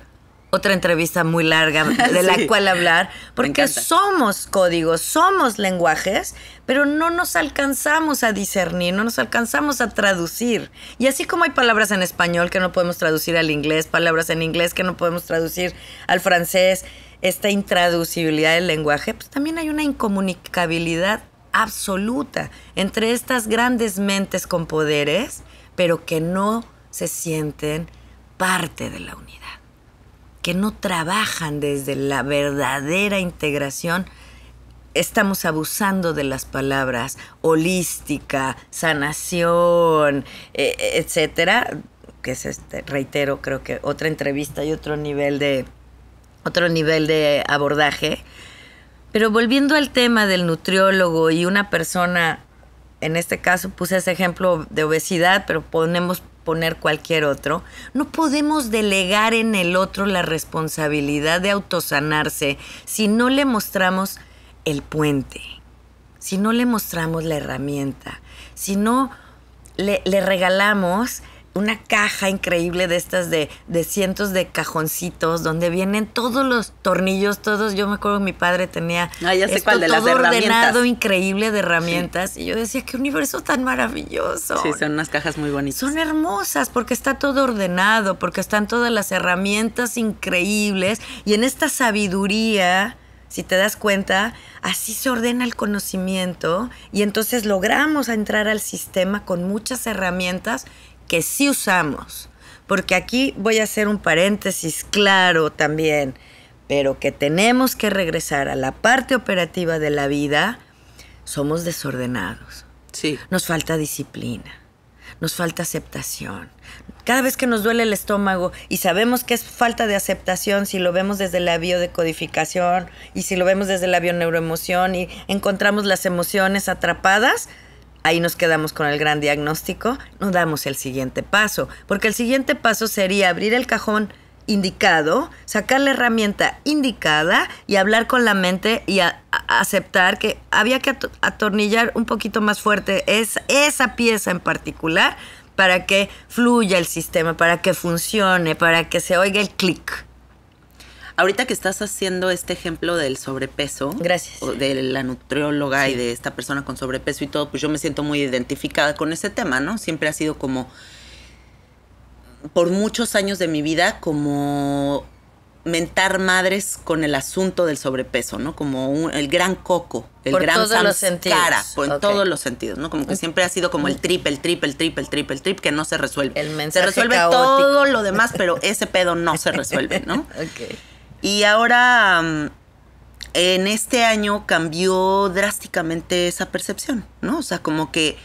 otra entrevista muy larga de la cual hablar, porque somos códigos, somos lenguajes, pero no nos alcanzamos a discernir, no nos alcanzamos a traducir. Y así como hay palabras en español que no podemos traducir al inglés, palabras en inglés que no podemos traducir al francés, esta intraducibilidad del lenguaje, pues también hay una incomunicabilidad absoluta entre estas grandes mentes con poderes, pero que no se sienten parte de la unidad, que no trabajan desde la verdadera integración. Estamos abusando de las palabras holística, sanación, etcétera, que es, reitero, creo que otra entrevista y otro nivel de abordaje. Pero volviendo al tema del nutriólogo y una persona, en este caso puse ese ejemplo de obesidad, pero podemos poner cualquier otro, no podemos delegar en el otro la responsabilidad de autosanarse si no le mostramos el puente, si no le mostramos la herramienta, si no le regalamos una caja increíble de estas de cientos de cajoncitos donde vienen todos los tornillos, todos. Yo me acuerdo que mi padre tenía ya sé cuál de las todo herramientas ordenado, increíble de herramientas. Sí. Y yo decía, qué universo tan maravilloso. Sí, son unas cajas muy bonitas. Son hermosas porque está todo ordenado, porque están todas las herramientas increíbles. Y en esta sabiduría, si te das cuenta, así se ordena el conocimiento y entonces logramos entrar al sistema con muchas herramientas que sí usamos, porque aquí voy a hacer un paréntesis claro también, pero que tenemos que regresar a la parte operativa de la vida. Somos desordenados. Sí. Nos falta disciplina, nos falta aceptación. Cada vez que nos duele el estómago y sabemos que es falta de aceptación, si lo vemos desde la biodecodificación y si lo vemos desde la bioneuroemoción y encontramos las emociones atrapadas, ahí nos quedamos con el gran diagnóstico, no damos el siguiente paso, porque el siguiente paso sería abrir el cajón indicado, sacar la herramienta indicada y hablar con la mente y aceptar que había que atornillar un poquito más fuerte esa pieza en particular para que fluya el sistema, para que funcione, para que se oiga el clic. Ahorita que estás haciendo este ejemplo del sobrepeso, gracias, de la nutrióloga y de esta persona con sobrepeso y todo, pues yo me siento muy identificada con ese tema, ¿no? Siempre ha sido como, por muchos años de mi vida, como mentar madres con el asunto del sobrepeso, ¿no? Como el gran coco, el por gran todos samskara, los sentidos. en todos los sentidos, ¿no? Como que siempre ha sido como el trip que no se resuelve. El mensaje se resuelve caótico. todo lo demás, pero ese pedo no se resuelve, ¿no? Okay. Y ahora, en este año cambió drásticamente esa percepción, ¿no? O sea, como que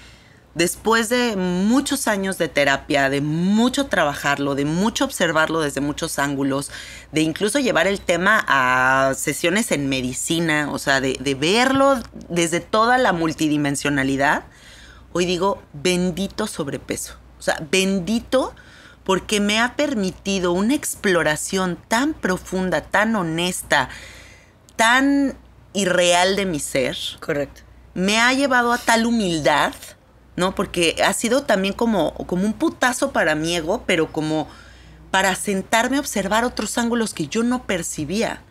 después de muchos años de terapia, de mucho trabajarlo, de mucho observarlo desde muchos ángulos, de incluso llevar el tema a sesiones en medicina, o sea, de verlo desde toda la multidimensionalidad, hoy digo, bendito sobrepeso. O sea, bendito porque me ha permitido una exploración tan profunda, tan honesta, tan irreal de mi ser. Correcto. Me ha llevado a tal humildad, ¿no? Porque ha sido también como un putazo para mi ego, pero como para sentarme a observar otros ángulos que yo no percibía.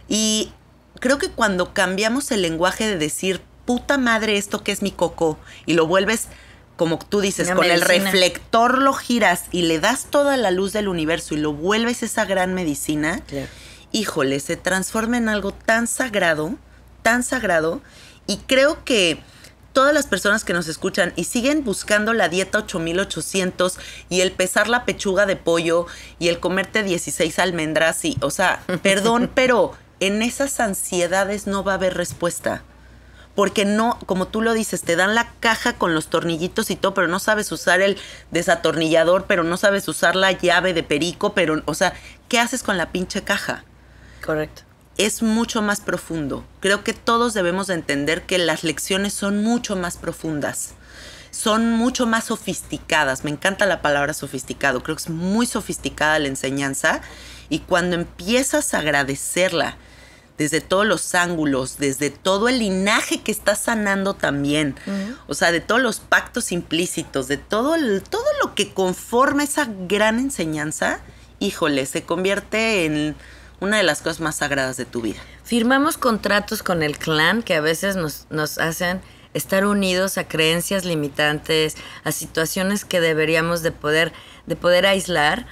Y creo que cuando cambiamos el lenguaje de decir, puta madre, esto que es mi coco, y lo vuelves, como tú dices, con el reflector lo giras y le das toda la luz del universo y lo vuelves esa gran medicina, claro. Híjole, se transforma en algo tan sagrado, y creo que todas las personas que nos escuchan y siguen buscando la dieta 8800 y el pesar la pechuga de pollo y el comerte 16 almendras y, o sea, perdón, pero en esas ansiedades no va a haber respuesta. Porque no, como tú lo dices, te dan la caja con los tornillitos y todo, pero no sabes usar el desatornillador, pero no sabes usar la llave de perico, pero, o sea, ¿qué haces con la pinche caja? Correcto. Es mucho más profundo. Creo que todos debemos de entender que las lecciones son mucho más profundas, son mucho más sofisticadas. Me encanta la palabra sofisticado, creo que es muy sofisticada la enseñanza y cuando empiezas a agradecerla desde todos los ángulos, desde todo el linaje que estás sanando también, o sea, de todos los pactos implícitos, de todo lo que conforma esa gran enseñanza, híjole, se convierte en una de las cosas más sagradas de tu vida. Firmamos contratos con el clan que a veces nos hacen estar unidos a creencias limitantes, a situaciones que deberíamos de poder aislar.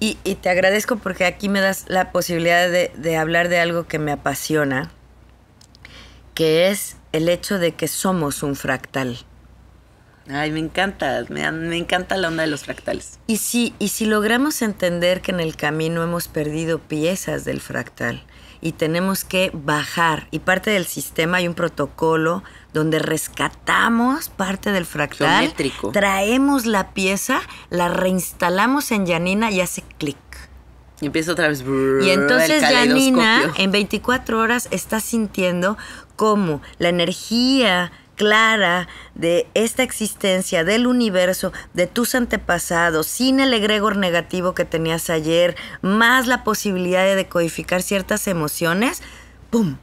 Y te agradezco porque aquí me das la posibilidad de hablar de algo que me apasiona, que es el hecho de que somos un fractal. Ay, me encanta la onda de los fractales. Y si logramos entender que en el camino hemos perdido piezas del fractal y tenemos que bajar, y parte del sistema hay un protocolo donde rescatamos parte del fractal, geométrico, traemos la pieza, la reinstalamos en Janina y hace clic. Y empieza otra vez. Y entonces Janina en 24 horas está sintiendo cómo la energía clara de esta existencia, del universo, de tus antepasados, sin el egregor negativo que tenías ayer, más la posibilidad de decodificar ciertas emociones, ¡pum!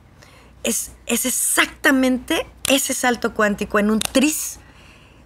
Es exactamente ese salto cuántico en un tris.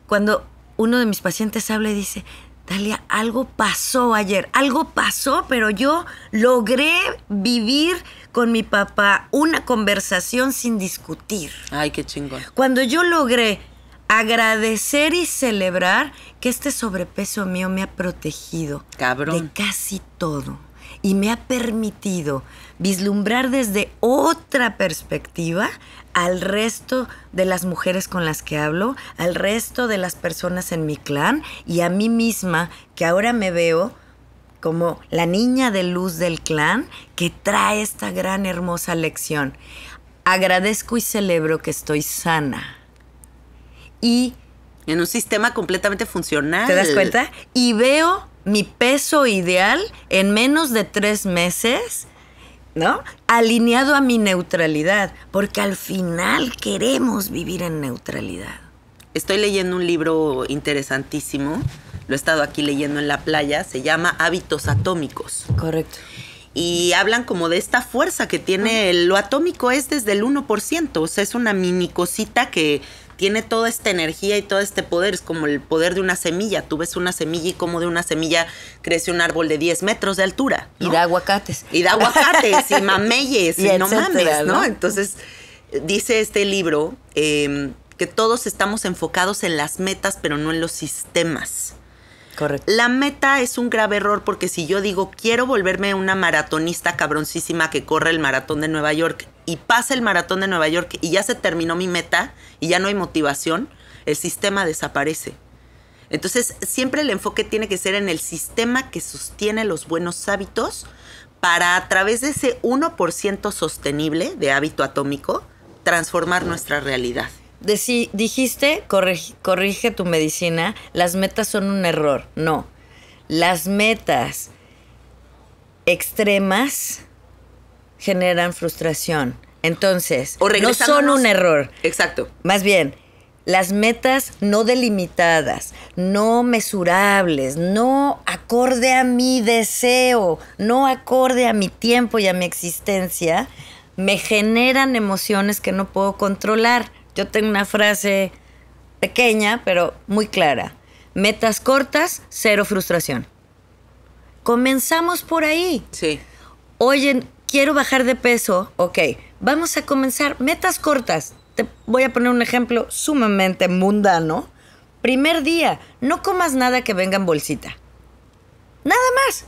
Cuando uno de mis pacientes habla y dice, Dalia, algo pasó ayer, algo pasó, pero yo logré vivir con mi papá una conversación sin discutir. Ay, qué chingón. Cuando yo logré agradecer y celebrar que este sobrepeso mío me ha protegido de casi todo y me ha permitido vislumbrar desde otra perspectiva al resto de las mujeres con las que hablo, al resto de las personas en mi clan y a mí misma, que ahora me veo como la niña de luz del clan que trae esta gran hermosa lección. Agradezco y celebro que estoy sana. Y en un sistema completamente funcional. ¿Te das cuenta? Y veo mi peso ideal en menos de 3 meses, ¿no? Alineado a mi neutralidad, porque al final queremos vivir en neutralidad. Estoy leyendo un libro interesantísimo, lo he estado aquí leyendo en la playa, se llama Hábitos Atómicos. Correcto. Y hablan como de esta fuerza que tiene, lo atómico es desde el 1%, o sea, es una mini cosita que tiene toda esta energía y todo este poder, es como el poder de una semilla. Tú ves una semilla y como de una semilla crece un árbol de 10 metros de altura, ¿no? Y da aguacates. Y mameyes, y no mames, ¿no? Entonces, dice este libro que todos estamos enfocados en las metas, pero no en los sistemas. Correcto. La meta es un grave error porque si yo digo quiero volverme una maratonista cabroncísima que corre el maratón de Nueva York y pasa el maratón de Nueva York y ya se terminó mi meta y ya no hay motivación, el sistema desaparece. Entonces siempre el enfoque tiene que ser en el sistema que sostiene los buenos hábitos para a través de ese 1% sostenible de hábito atómico transformar nuestra realidad. dijiste, corrige tu medicina, las metas son un error. No, las metas extremas generan frustración. Entonces, no son un error. Exacto. Más bien, las metas no delimitadas, no mesurables, no acorde a mi deseo, no acorde a mi tiempo y a mi existencia, me generan emociones que no puedo controlar. Yo tengo una frase pequeña, pero muy clara. Metas cortas, cero frustración. Comenzamos por ahí. Sí. Oye, quiero bajar de peso. Ok, vamos a comenzar. Metas cortas. Te voy a poner un ejemplo sumamente mundano. Primer día, no comas nada que venga en bolsita. Nada más.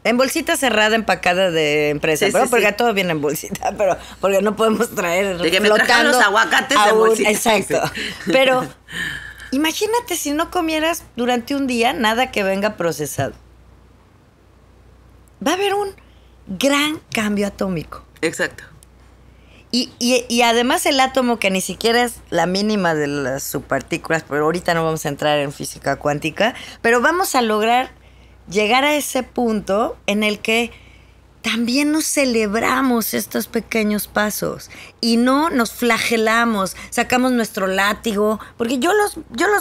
En bolsita cerrada, empacada de empresa. Sí, pero sí, porque sí. todo viene en bolsita, pero porque no podemos traer De que me trajeron los aguacates de bolsita. Exacto. Pero imagínate si no comieras durante un día nada que venga procesado. Va a haber un gran cambio atómico. Exacto. Y además el átomo, que ni siquiera es la mínima de las subpartículas, pero ahorita no vamos a entrar en física cuántica, pero vamos a lograr llegar a ese punto en el que también nos celebramos estos pequeños pasos y no nos flagelamos, sacamos nuestro látigo, porque yo los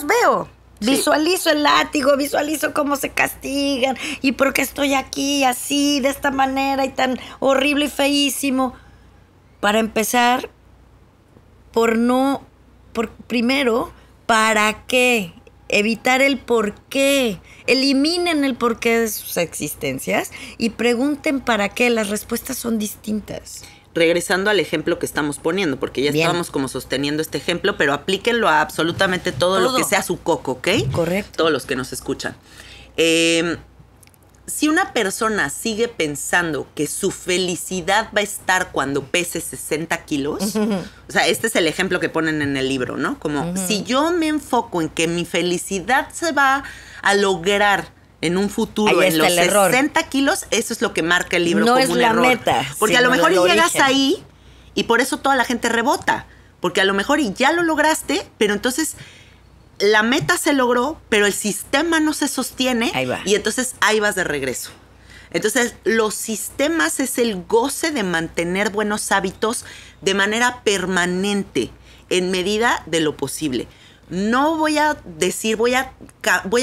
veo. Sí. Visualizo el látigo, visualizo cómo se castigan y por qué estoy aquí así, de esta manera y tan horrible y feísimo. Para empezar, primero, ¿para qué? Evitar el por qué. Eliminen el porqué de sus existencias y pregunten para qué. Las respuestas son distintas. Regresando al ejemplo que estamos poniendo, porque ya estábamos como sosteniendo este ejemplo, pero aplíquenlo a absolutamente todo lo que sea su coco, ¿ok? Correcto. Todos los que nos escuchan. Si una persona sigue pensando que su felicidad va a estar cuando pese 60 kilos, o sea, este es el ejemplo que ponen en el libro, ¿no? Como si yo me enfoco en que mi felicidad se va a lograr en un futuro en los 60 kilos, eso es lo que marca el libro como un error. No es la meta. Porque a lo mejor llegas ahí y por eso toda la gente rebota. Porque a lo mejor y ya lo lograste, pero entonces la meta se logró, pero el sistema no se sostiene. Ahí va. Y entonces ahí vas de regreso. Entonces, los sistemas es el goce de mantener buenos hábitos de manera permanente, en medida de lo posible. No voy a decir, voy a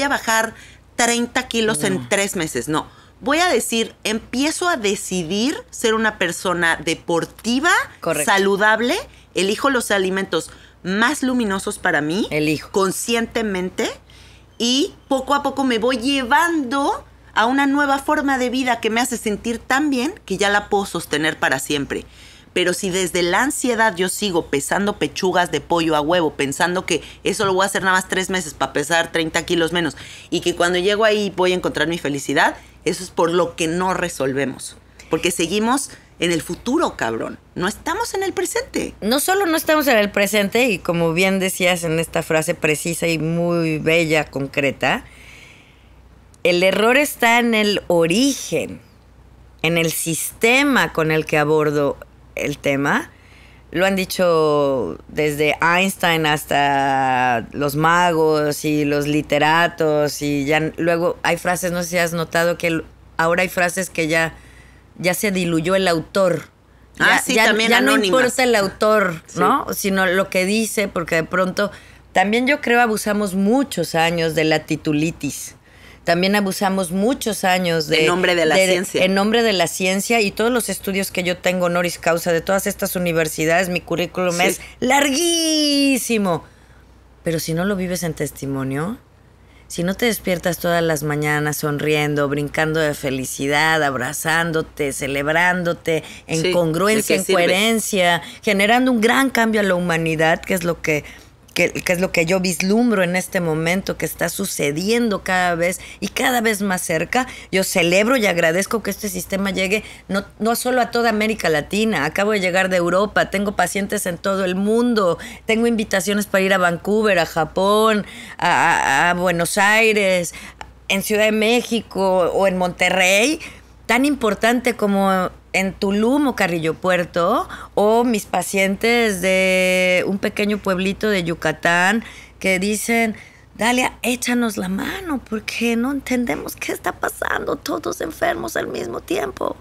bajar 30 kilos en 3 meses. No. Voy a decir, empiezo a decidir ser una persona deportiva, correcto, saludable, elijo los alimentos más luminosos para mí, conscientemente, y poco a poco me voy llevando a una nueva forma de vida que me hace sentir tan bien que ya la puedo sostener para siempre. Pero si desde la ansiedad yo sigo pesando pechugas de pollo a huevo, pensando que eso lo voy a hacer nada más 3 meses para pesar 30 kilos menos, y que cuando llego ahí voy a encontrar mi felicidad, eso es por lo que no resolvemos. Porque seguimos en el futuro, cabrón. No estamos en el presente. No solo no estamos en el presente, y como bien decías en esta frase precisa y muy bella, concreta, el error está en el origen, en el sistema con el que abordo el tema. Lo han dicho desde Einstein hasta los magos y los literatos, y ya luego hay frases, no sé si has notado que ahora hay frases que ya se diluyó el autor. También ya anónimas. No importa el autor, ¿no? Sí. Sino lo que dice, porque de pronto también yo creo abusamos muchos años de la titulitis. También abusamos muchos años en nombre de la ciencia. En nombre de la ciencia, y todos los estudios que yo tengo honoris causa de todas estas universidades, mi currículum es larguísimo. Pero si no lo vives en testimonio, si no te despiertas todas las mañanas sonriendo, brincando de felicidad, abrazándote, celebrándote, en congruencia, en coherencia, generando un gran cambio a la humanidad, que es lo que es lo que yo vislumbro en este momento, que está sucediendo cada vez más cerca. Yo celebro y agradezco que este sistema llegue no solo a toda América Latina. Acabo de llegar de Europa, tengo pacientes en todo el mundo, tengo invitaciones para ir a Vancouver, a Japón, a Buenos Aires, en Ciudad de México o en Monterrey. Tan importante como en Tulum o Carrillo Puerto, o mis pacientes de un pequeño pueblito de Yucatán que dicen, Dalia, échanos la mano porque no entendemos qué está pasando, todos enfermos al mismo tiempo.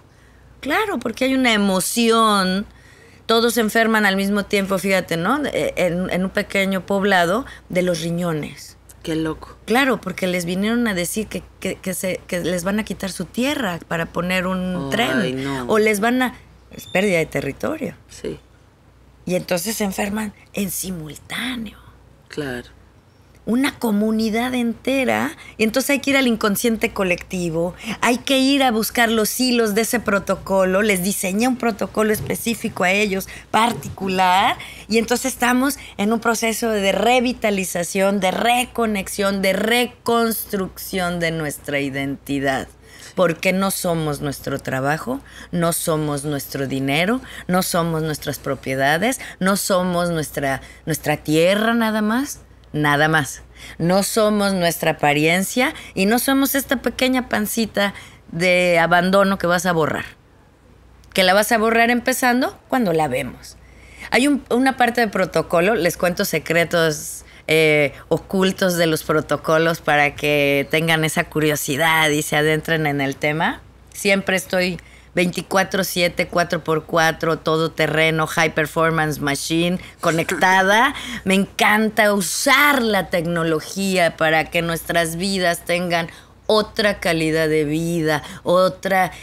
Claro, porque hay una emoción, todos se enferman al mismo tiempo, fíjate, ¿no? En un pequeño poblado de los riñones. Qué loco. Claro, porque les vinieron a decir que les van a quitar su tierra para poner un tren. No. O les van a... Es pérdida de territorio. Sí. Y entonces se enferman en simultáneo. Claro. Una comunidad entera. Y entonces hay que ir al inconsciente colectivo. Hay que ir a buscar los hilos de ese protocolo. Les diseñé un protocolo específico a ellos, particular. Y entonces estamos en un proceso de revitalización, de reconexión, de reconstrucción de nuestra identidad. Porque no somos nuestro trabajo, no somos nuestro dinero, no somos nuestras propiedades, no somos nuestra tierra nada más. Nada más. No somos nuestra apariencia y no somos esta pequeña pancita de abandono que vas a borrar. Que la vas a borrar empezando cuando la vemos. Hay una parte de protocolo, les cuento secretos ocultos de los protocolos para que tengan esa curiosidad y se adentren en el tema. Siempre estoy 24/7, 4x4, todoterreno, high performance machine, conectada. Me encanta usar la tecnología para que nuestras vidas tengan otra calidad de vida, otra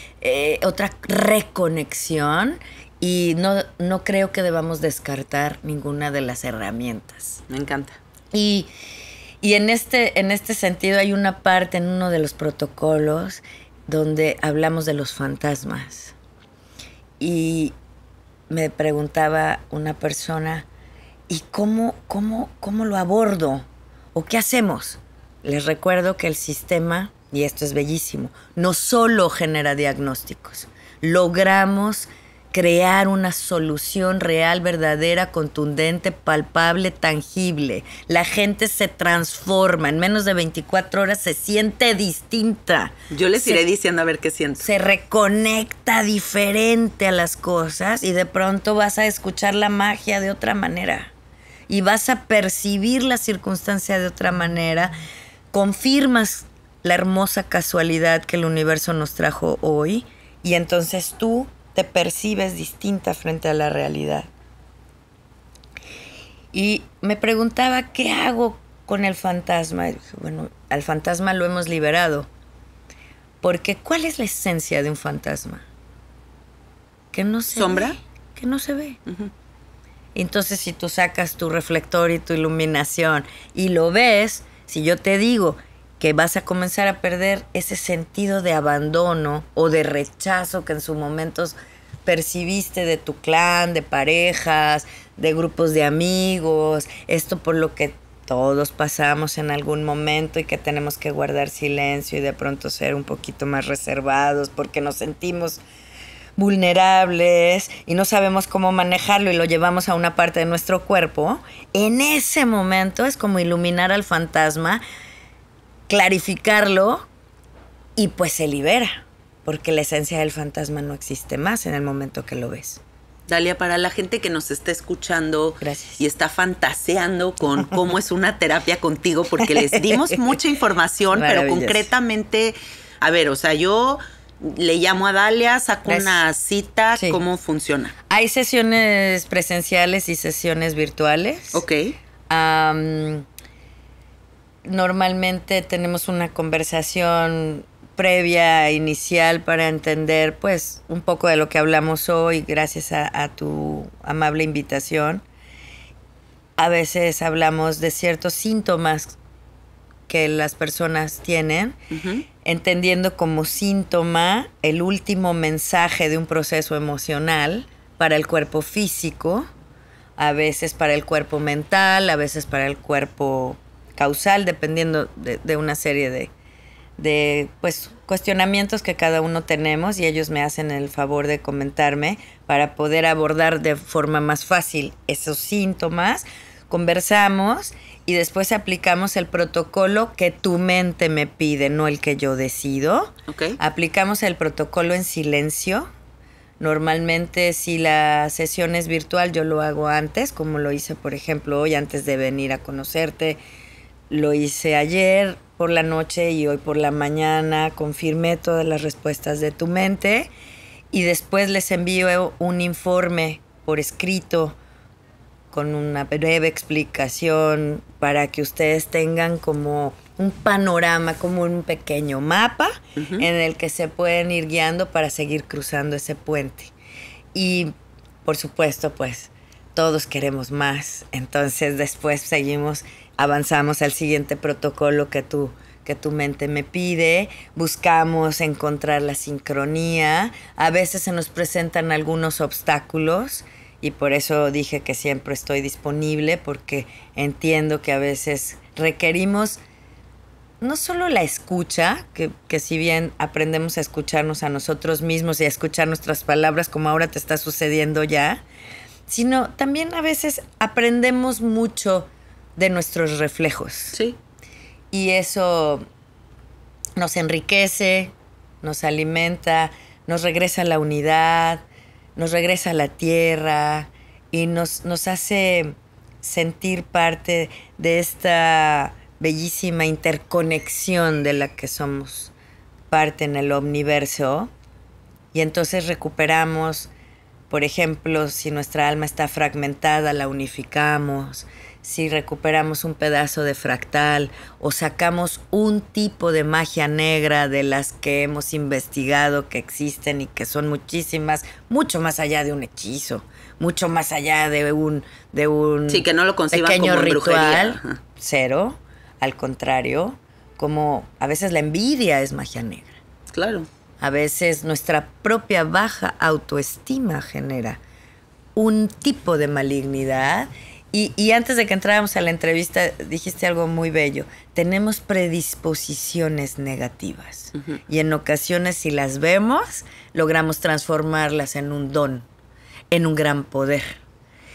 reconexión. Y no creo que debamos descartar ninguna de las herramientas. Me encanta. Y en este sentido hay una parte en uno de los protocolos donde hablamos de los fantasmas. Y me preguntaba una persona, ¿y cómo lo abordo? ¿O qué hacemos? Les recuerdo que el sistema, y esto es bellísimo, no solo genera diagnósticos, logramos crear una solución real, verdadera, contundente, palpable, tangible. La gente se transforma. En menos de 24 horas se siente distinta. Yo les iré diciendo a ver qué siento. Se reconecta diferente a las cosas y de pronto vas a escuchar la magia de otra manera. Y vas a percibir la circunstancia de otra manera. Confirmas la hermosa casualidad que el universo nos trajo hoy y entonces tú te percibes distinta frente a la realidad. Y me preguntaba, ¿qué hago con el fantasma? Y dije, bueno, al fantasma lo hemos liberado. Porque ¿cuál es la esencia de un fantasma? Que no se ¿Sombra? ve. Que no se ve. Uh-huh. Entonces, si tú sacas tu reflector y tu iluminación y lo ves, si yo te digo que vas a comenzar a perder ese sentido de abandono o de rechazo que en su momento percibiste de tu clan, de parejas, de grupos de amigos, esto por lo que todos pasamos en algún momento y que tenemos que guardar silencio y de pronto ser un poquito más reservados porque nos sentimos vulnerables y no sabemos cómo manejarlo y lo llevamos a una parte de nuestro cuerpo, en ese momento es como iluminar al fantasma, clarificarlo y pues se libera, porque la esencia del fantasma no existe más en el momento que lo ves. Dalia, para la gente que nos está escuchando Gracias. Y está fantaseando con cómo es una terapia contigo, porque les dimos mucha información, pero concretamente, a ver, o sea, yo le llamo a Dalia, saco una cita, sí. ¿Cómo funciona? Hay sesiones presenciales y sesiones virtuales. Ok. Normalmente tenemos una conversación previa, inicial, para entender pues un poco de lo que hablamos hoy, gracias a tu amable invitación. A veces hablamos de ciertos síntomas que las personas tienen, uh-huh. Entendiendo como síntoma el último mensaje de un proceso emocional para el cuerpo físico, a veces para el cuerpo mental, a veces para el cuerpo causal, dependiendo de una serie de pues, cuestionamientos que cada uno tenemos, y ellos me hacen el favor de comentarme para poder abordar de forma más fácil esos síntomas. Conversamos y después aplicamos el protocolo que tu mente me pide, no el que yo decido. Okay. Aplicamos el protocolo en silencio. Normalmente si la sesión es virtual yo lo hago antes, como lo hice por ejemplo hoy antes de venir a conocerte. Lo hice ayer por la noche y hoy por la mañana. Confirmé todas las respuestas de tu mente y después les envío un informe por escrito con una breve explicación para que ustedes tengan como un panorama, como un pequeño mapa en el que se pueden ir guiando para seguir cruzando ese puente. Y por supuesto, pues todos queremos más. Entonces después avanzamos al siguiente protocolo que tu mente me pide. Buscamos encontrar la sincronía. A veces se nos presentan algunos obstáculos. Y por eso dije que siempre estoy disponible, porque entiendo que a veces requerimos no solo la escucha, que si bien aprendemos a escucharnos a nosotros mismos y a escuchar nuestras palabras, como ahora te está sucediendo ya, sino también a veces aprendemos mucho de nuestros reflejos. Sí. Y eso nos enriquece, nos alimenta, nos regresa a la unidad, nos regresa a la tierra y nos hace sentir parte de esta bellísima interconexión de la que somos parte en el universo. Y entonces recuperamos, por ejemplo, si nuestra alma está fragmentada, la unificamos. Si recuperamos un pedazo de fractal o sacamos un tipo de magia negra de las que hemos investigado que existen y que son muchísimas, mucho más allá de un hechizo, mucho más allá de un sí, que no lo conciban pequeño como ritual, brujería. Cero, al contrario, como a veces la envidia es magia negra. Claro. A veces nuestra propia baja autoestima genera un tipo de malignidad. Y antes de que entráramos a la entrevista, dijiste algo muy bello. Tenemos predisposiciones negativas. Y en ocasiones, si las vemos, logramos transformarlas en un don, en un gran poder.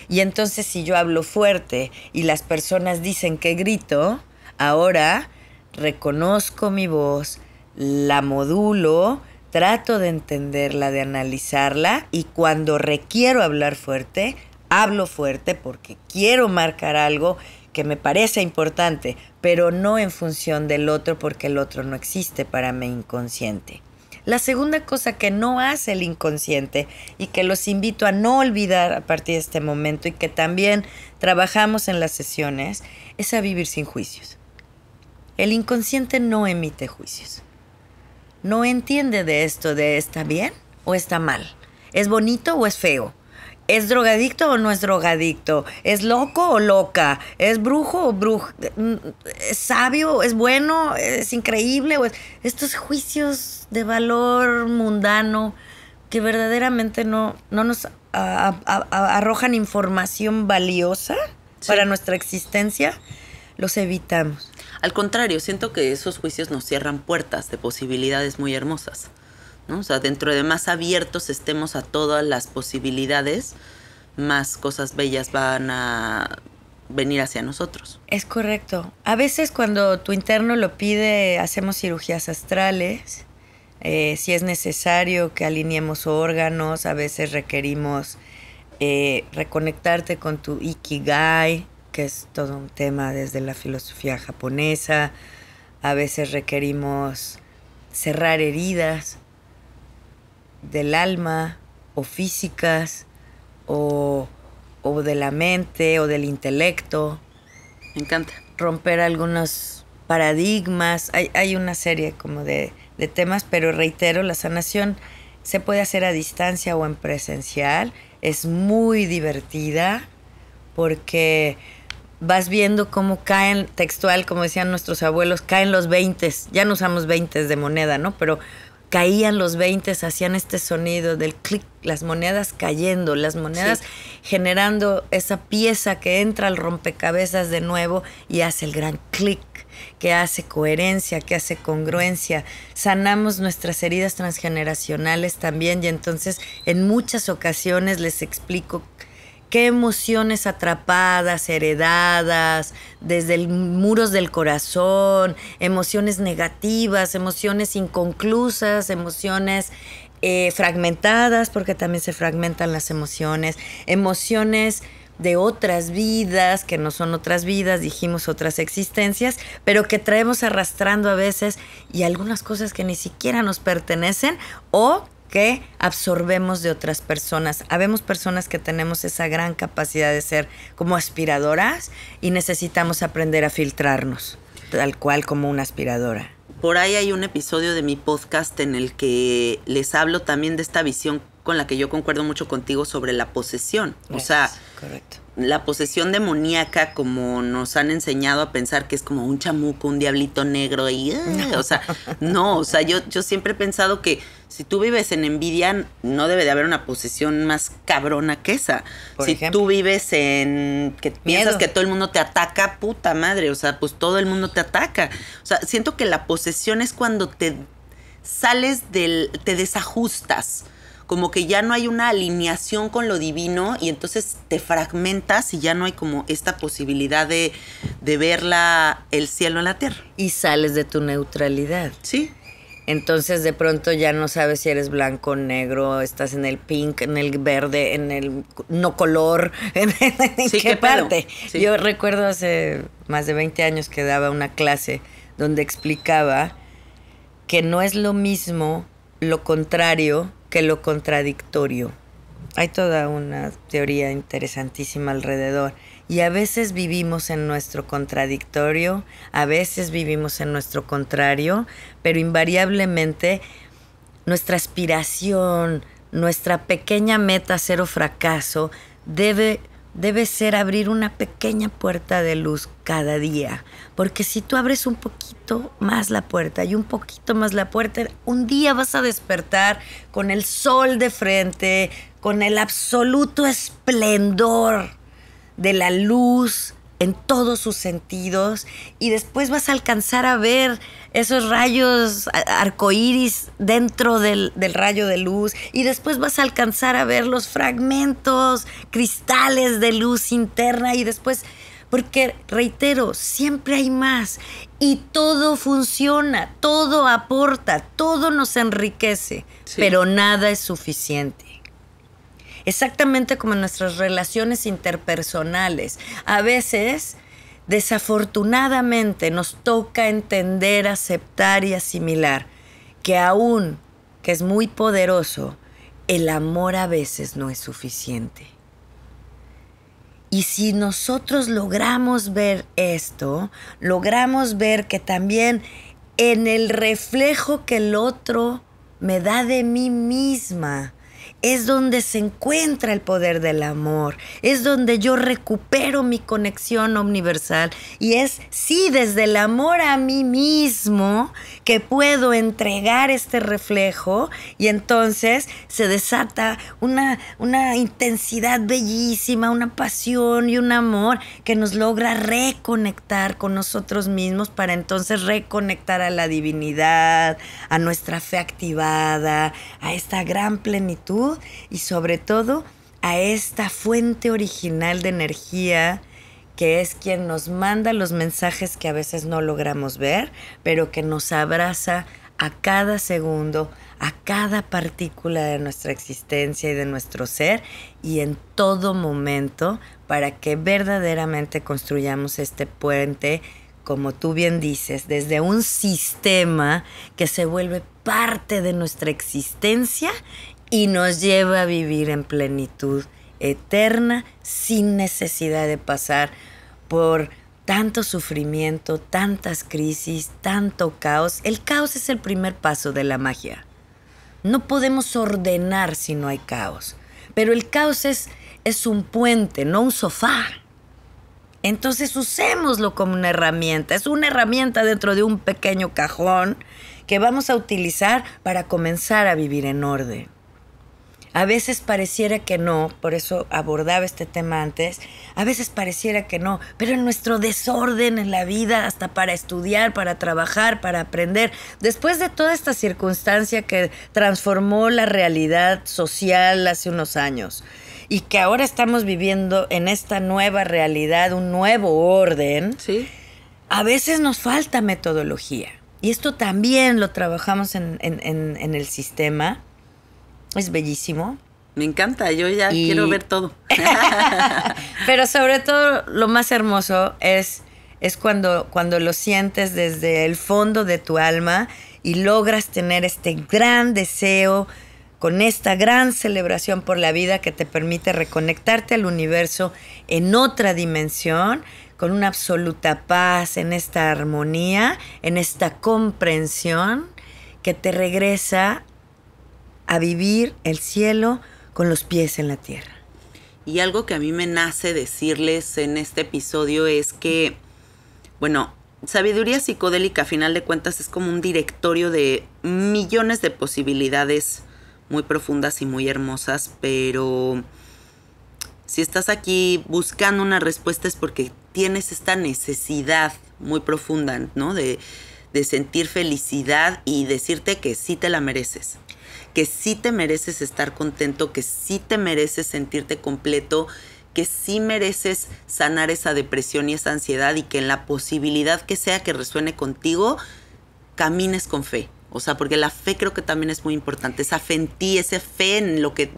Y entonces, si yo hablo fuerte y las personas dicen que grito, ahora reconozco mi voz, la modulo, trato de entenderla, de analizarla, y cuando requiero hablar fuerte, hablo fuerte porque quiero marcar algo que me parece importante, pero no en función del otro, porque el otro no existe para mi inconsciente. La segunda cosa que no hace el inconsciente y que los invito a no olvidar a partir de este momento y que también trabajamos en las sesiones es a vivir sin juicios. El inconsciente no emite juicios. No entiende de esto de está bien o está mal, es bonito o es feo. ¿Es drogadicto o no es drogadicto? ¿Es loco o loca? ¿Es brujo o bruja? ¿Es sabio? ¿Es bueno? ¿Es increíble? Estos juicios de valor mundano que verdaderamente no nos arrojan información valiosa para nuestra existencia, los evitamos. Al contrario, siento que esos juicios nos cierran puertas de posibilidades muy hermosas, ¿no? O sea, dentro de más abiertos estemos a todas las posibilidades, más cosas bellas van a venir hacia nosotros. Es correcto. A veces cuando tu interno lo pide, hacemos cirugías astrales. Si es necesario que alineemos órganos, a veces requerimos reconectarte con tu Ikigai, que es todo un tema desde la filosofía japonesa. A veces requerimos cerrar heridas del alma o físicas o de la mente o del intelecto. Me encanta. Romper algunos paradigmas. Hay una serie como de temas, pero reitero, la sanación se puede hacer a distancia o en presencial. Es muy divertida porque vas viendo cómo caen, textual, como decían nuestros abuelos, caen los 20. Ya no usamos 20 de moneda, ¿no? Pero caían los 20, hacían este sonido del clic, las monedas cayendo, las monedas generando esa pieza que entra al rompecabezas de nuevo y hace el gran clic, que hace coherencia, que hace congruencia. Sanamos nuestras heridas transgeneracionales también, y entonces en muchas ocasiones les explico qué emociones atrapadas, heredadas, desde muros del corazón, emociones negativas, emociones inconclusas, emociones fragmentadas, porque también se fragmentan las emociones de otras vidas, que no son otras vidas, dijimos otras existencias, pero que traemos arrastrando a veces, y algunas cosas que ni siquiera nos pertenecen o que absorbemos de otras personas. Habemos personas que tenemos esa gran capacidad de ser como aspiradoras y necesitamos aprender a filtrarnos, tal cual como una aspiradora. Por ahí hay un episodio de mi podcast en el que les hablo también de esta visión con la que yo concuerdo mucho contigo sobre la posesión. O sea, correcto. La posesión demoníaca, como nos han enseñado a pensar que es como un chamuco, un diablito negro y o sea, no, o sea, yo siempre he pensado que si tú vives en envidia, no debe de haber una posesión más cabrona que esa. Por si ejemplo, tú vives en que piensas miedo, que todo el mundo te ataca, puta madre, o sea, pues todo el mundo te ataca. O sea, siento que la posesión es cuando te sales te desajustas, como que ya no hay una alineación con lo divino y entonces te fragmentas y ya no hay como esta posibilidad de ver el cielo en la tierra. y sales de tu neutralidad. Sí. Entonces de pronto ya no sabes si eres blanco o negro, estás en el pink, en el verde, en el no color, en Sí, qué parte. Sí. Yo recuerdo hace más de 20 años que daba una clase donde explicaba que no es lo mismo lo contrario que lo contradictorio. Hay toda una teoría interesantísima alrededor. Y a veces vivimos en nuestro contradictorio, a veces vivimos en nuestro contrario, pero invariablemente nuestra aspiración, nuestra pequeña meta, cero fracaso, debe ser abrir una pequeña puerta de luz cada día. Porque si tú abres un poquito más la puerta y un poquito más la puerta, un día vas a despertar con el sol de frente, con el absoluto esplendor de la luz en todos sus sentidos, y después vas a alcanzar a ver esos rayos arcoíris dentro del rayo de luz, y después vas a alcanzar a ver los fragmentos, cristales de luz interna, y después, porque reitero, siempre hay más, y todo funciona, todo aporta, todo nos enriquece, sí, pero nada es suficiente. Exactamente como en nuestras relaciones interpersonales. A veces, desafortunadamente, nos toca entender, aceptar y asimilar que aún, que es muy poderoso, el amor a veces no es suficiente. Y si nosotros logramos ver esto, logramos ver que también en el reflejo que el otro me da de mí misma, es donde se encuentra el poder del amor, es donde yo recupero mi conexión universal, y es, sí, desde el amor a mí mismo que puedo entregar este reflejo, y entonces se desata una intensidad bellísima, una pasión y un amor que nos logra reconectar con nosotros mismos, para entonces reconectar a la divinidad, a nuestra fe activada, a esta gran plenitud, y sobre todo a esta fuente original de energía que es quien nos manda los mensajes que a veces no logramos ver, pero que nos abraza a cada segundo, a cada partícula de nuestra existencia y de nuestro ser, y en todo momento, para que verdaderamente construyamos este puente, como tú bien dices, desde un sistema que se vuelve parte de nuestra existencia y nos lleva a vivir en plenitud eterna, sin necesidad de pasar por tanto sufrimiento, tantas crisis, tanto caos. El caos es el primer paso de la magia. No podemos ordenar si no hay caos, pero el caos es un puente, no un sofá. Entonces usémoslo como una herramienta. Es una herramienta dentro de un pequeño cajón que vamos a utilizar para comenzar a vivir en orden. A veces pareciera que no, por eso abordaba este tema antes, a veces pareciera que no, pero en nuestro desorden en la vida, hasta para estudiar, para trabajar, para aprender, después de toda esta circunstancia que transformó la realidad social hace unos años, y que ahora estamos viviendo en esta nueva realidad, un nuevo orden, ¿sí? A veces nos falta metodología. Y esto también lo trabajamos en el sistema. Es bellísimo. Me encanta, yo ya quiero ver todo. Pero sobre todo lo más hermoso es cuando lo sientes desde el fondo de tu alma y logras tener este gran deseo con esta gran celebración por la vida que te permite reconectarte al universo en otra dimensión, con una absoluta paz, en esta armonía, en esta comprensión que te regresa a vivir el cielo con los pies en la tierra. Y algo que a mí me nace decirles en este episodio es que, bueno, sabiduría psicodélica a final de cuentas es como un directorio de millones de posibilidades muy profundas y muy hermosas, pero si estás aquí buscando una respuesta es porque tienes esta necesidad muy profunda, ¿no? De sentir felicidad y decirte que sí te la mereces. Que sí te mereces estar contento, que sí te mereces sentirte completo, que sí mereces sanar esa depresión y esa ansiedad y que en la posibilidad que sea que resuene contigo, camines con fe. O sea, porque la fe creo que también es muy importante. Esa fe en ti, esa fe en lo que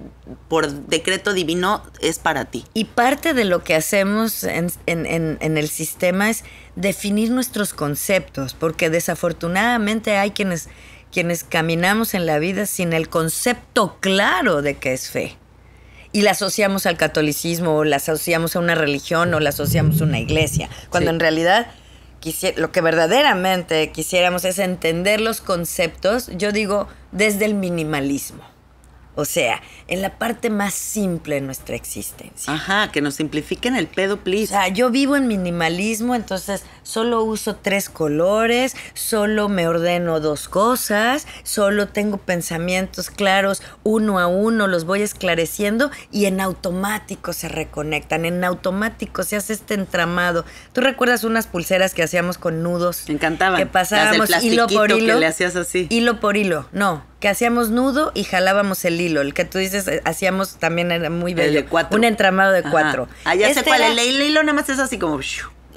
por decreto divino es para ti. Y parte de lo que hacemos en el sistema es definir nuestros conceptos, porque desafortunadamente hay quienes caminamos en la vida sin el concepto claro de qué es fe. Y la asociamos al catolicismo, o la asociamos a una religión, o la asociamos a una iglesia, cuando en realidad lo que verdaderamente quisiéramos es entender los conceptos, yo digo, desde el minimalismo. O sea, en la parte más simple de nuestra existencia. Ajá, que nos simplifiquen el pedo, please. O sea, yo vivo en minimalismo, entonces solo uso 3 colores, solo me ordeno 2 cosas, solo tengo pensamientos claros uno a uno, los voy esclareciendo y en automático se reconectan, en automático se hace este entramado. ¿Tú recuerdas unas pulseras que hacíamos con nudos? Me encantaban. Que pasábamos hilo por hilo. Que le hacías así. Hilo por hilo, no. Que hacíamos nudo y jalábamos el hilo. El que tú dices, hacíamos también era muy bello. El de 4. Un entramado de 4. Ah, ya sé cuál. El hilo nada más es así como...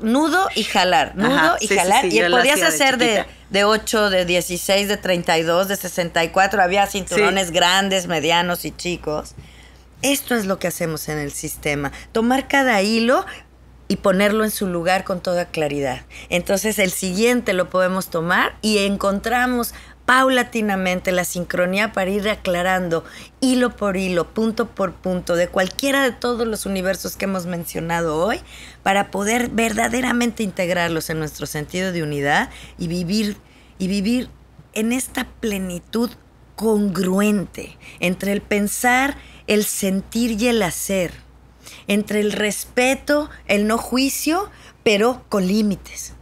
Nudo y jalar, nudo y jalar. Sí, y podías hacer de 8, de 16, de 32, de 64. Había cinturones grandes, medianos y chicos. Esto es lo que hacemos en el sistema. Tomar cada hilo y ponerlo en su lugar con toda claridad. Entonces el siguiente lo podemos tomar y encontramos paulatinamente la sincronía para ir aclarando hilo por hilo, punto por punto, de cualquiera de todos los universos que hemos mencionado hoy, para poder verdaderamente integrarlos en nuestro sentido de unidad y vivir en esta plenitud congruente entre el pensar, el sentir y el hacer, entre el respeto, el no juicio, pero con límites.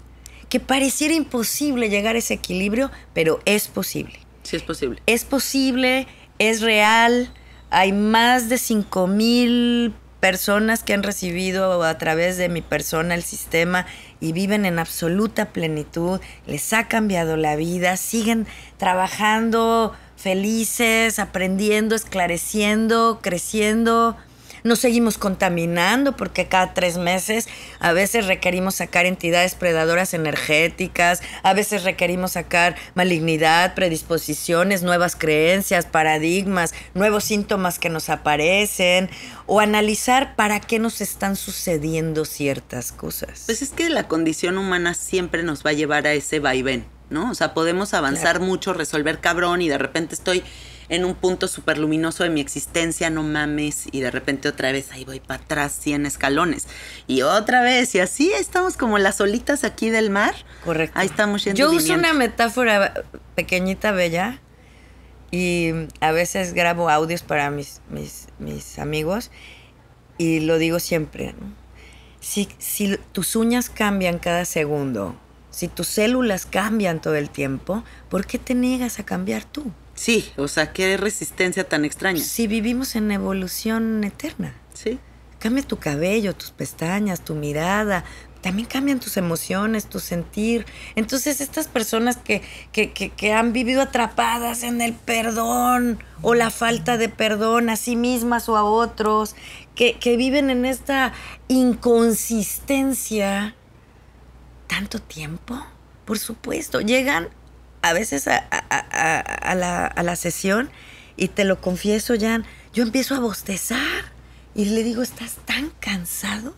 Que pareciera imposible llegar a ese equilibrio, pero es posible. Sí, es posible. Es posible, es real. Hay más de 5,000 personas que han recibido a través de mi persona el sistema y viven en absoluta plenitud. Les ha cambiado la vida, siguen trabajando felices, aprendiendo, esclareciendo, creciendo. Nos seguimos contaminando porque cada 3 meses a veces requerimos sacar entidades predadoras energéticas, a veces requerimos sacar malignidad, predisposiciones, nuevas creencias, paradigmas, nuevos síntomas que nos aparecen, o analizar para qué nos están sucediendo ciertas cosas. Pues es que la condición humana siempre nos va a llevar a ese vaivén, ¿no? O sea, podemos avanzar mucho, resolver cabrón y de repente estoy en un punto súper luminoso de mi existencia, no mames, y de repente otra vez ahí voy para atrás 100 escalones, y otra vez, y así estamos como las olitas aquí del mar. Correcto. Ahí estamos yendo. Yo uso una metáfora pequeñita, bella, y a veces grabo audios para mis amigos, y lo digo siempre, ¿no? Si tus uñas cambian cada segundo, si tus células cambian todo el tiempo, ¿por qué te niegas a cambiar tú? Sí, o sea, qué resistencia tan extraña. Si vivimos en evolución eterna. Sí. Cambia tu cabello, tus pestañas, tu mirada. También cambian tus emociones, tu sentir. Entonces, estas personas que han vivido atrapadas en el perdón o la falta de perdón a sí mismas o a otros, que viven en esta inconsistencia tanto tiempo, por supuesto, llegan a veces a la sesión y te lo confieso, Jan, yo empiezo a bostezar y le digo, ¿estás tan cansado?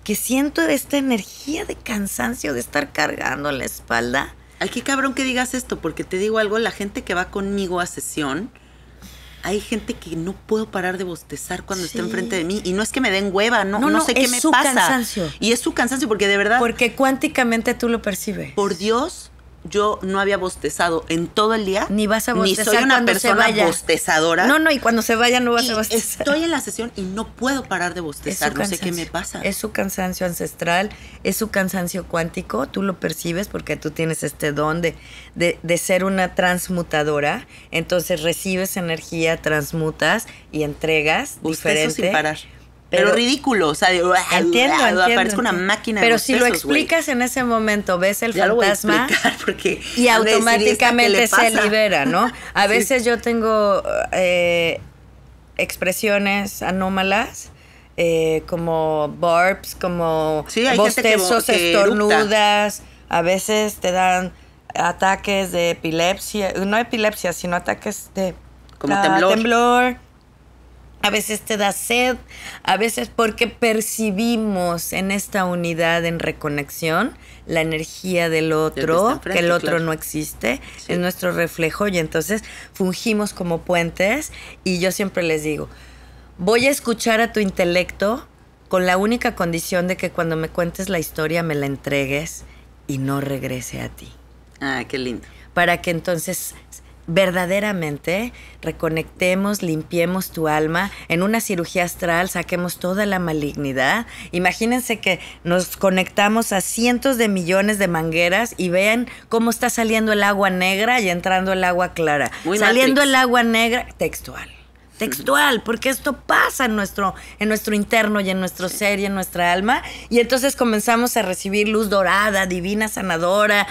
Que siento esta energía de cansancio de estar cargando la espalda. Ay, qué cabrón que digas esto, porque te digo algo, la gente que va conmigo a sesión, hay gente que no puedo parar de bostezar cuando está enfrente de mí. Y no es que me den hueva, no sé qué me pasa. Es su cansancio. Y es su cansancio, porque de verdad... Porque cuánticamente tú lo percibes. Por Dios, yo no había bostezado en todo el día. Ni vas a bostezar. Ni soy una cuando persona se vaya. Bostezadora. No, y cuando se vaya no vas a bostezar. Estoy en la sesión y no puedo parar de bostezar. No sé qué me pasa. Es su cansancio ancestral, es su cansancio cuántico. Tú lo percibes porque tú tienes este don de ser una transmutadora. Entonces recibes energía, transmutas y entregas Bostezo diferente. sin parar. Pero ridículo, o sea, entiendo. Parezco una máquina de pero bostezos, si lo explicas en ese momento, ves el fantasma porque y automáticamente se libera, ¿no? A Sí. veces yo tengo expresiones anómalas, como burps, como bostezos, que estornudas. A veces te dan ataques de epilepsia, no epilepsia, sino ataques de como temblor. A veces te da sed, a veces porque percibimos en esta unidad en reconexión la energía del otro, que el otro no existe, es nuestro reflejo y entonces fungimos como puentes y yo siempre les digo, voy a escuchar a tu intelecto con la única condición de que cuando me cuentes la historia me la entregues y no regrese a ti. Ah, qué lindo. Para que entonces verdaderamente reconectemos, limpiemos tu alma, en una cirugía astral saquemos toda la malignidad. Imagínense que nos conectamos a cientos de millones de mangueras y vean cómo está saliendo el agua negra y entrando el agua clara. Muy saliendo Matrix. el agua negra, textual, porque esto pasa en nuestro interno y en nuestro ser y en nuestra alma, y entonces comenzamos a recibir luz dorada, divina sanadora,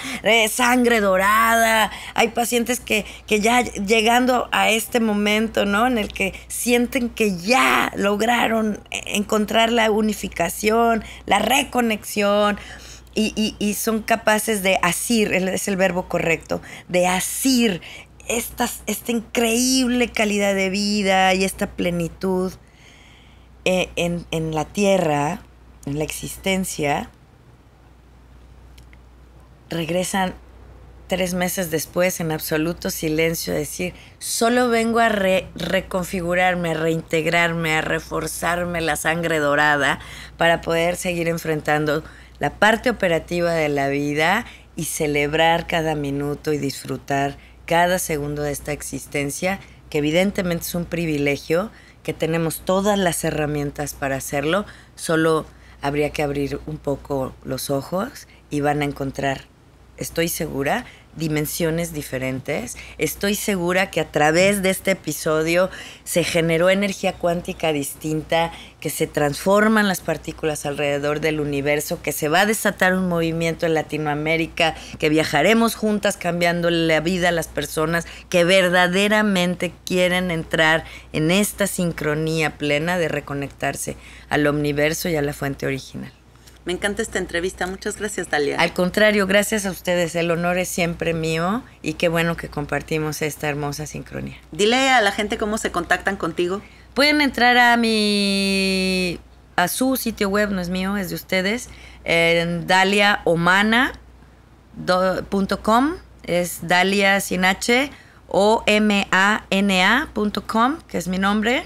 sangre dorada. Hay pacientes que ya llegando a este momento, ¿no?, en el que sienten que ya lograron encontrar la unificación, la reconexión, y son capaces de asir, es el verbo correcto, de asir esta increíble calidad de vida y esta plenitud en la tierra, en la existencia. Regresan 3 meses después en absoluto silencio a decir, solo vengo a reconfigurarme, a reintegrarme, a reforzarme la sangre dorada para poder seguir enfrentando la parte operativa de la vida y celebrar cada minuto y disfrutar cada segundo de esta existencia, que evidentemente es un privilegio, que tenemos todas las herramientas para hacerlo, solo habría que abrir un poco los ojos y van a encontrar, estoy segura, dimensiones diferentes. Estoy segura que a través de este episodio se generó energía cuántica distinta, que se transforman las partículas alrededor del universo, que se va a desatar un movimiento en Latinoamérica, que viajaremos juntas cambiando la vida a las personas que verdaderamente quieren entrar en esta sincronía plena de reconectarse al universo y a la fuente original. Me encanta esta entrevista. Muchas gracias, Dalia. Al contrario, gracias a ustedes. El honor es siempre mío y qué bueno que compartimos esta hermosa sincronía. Dile a la gente cómo se contactan contigo. Pueden entrar a su sitio web, no es mío, es de ustedes, en daliaomana.com, es Dalia sin H, omana.com, que es mi nombre.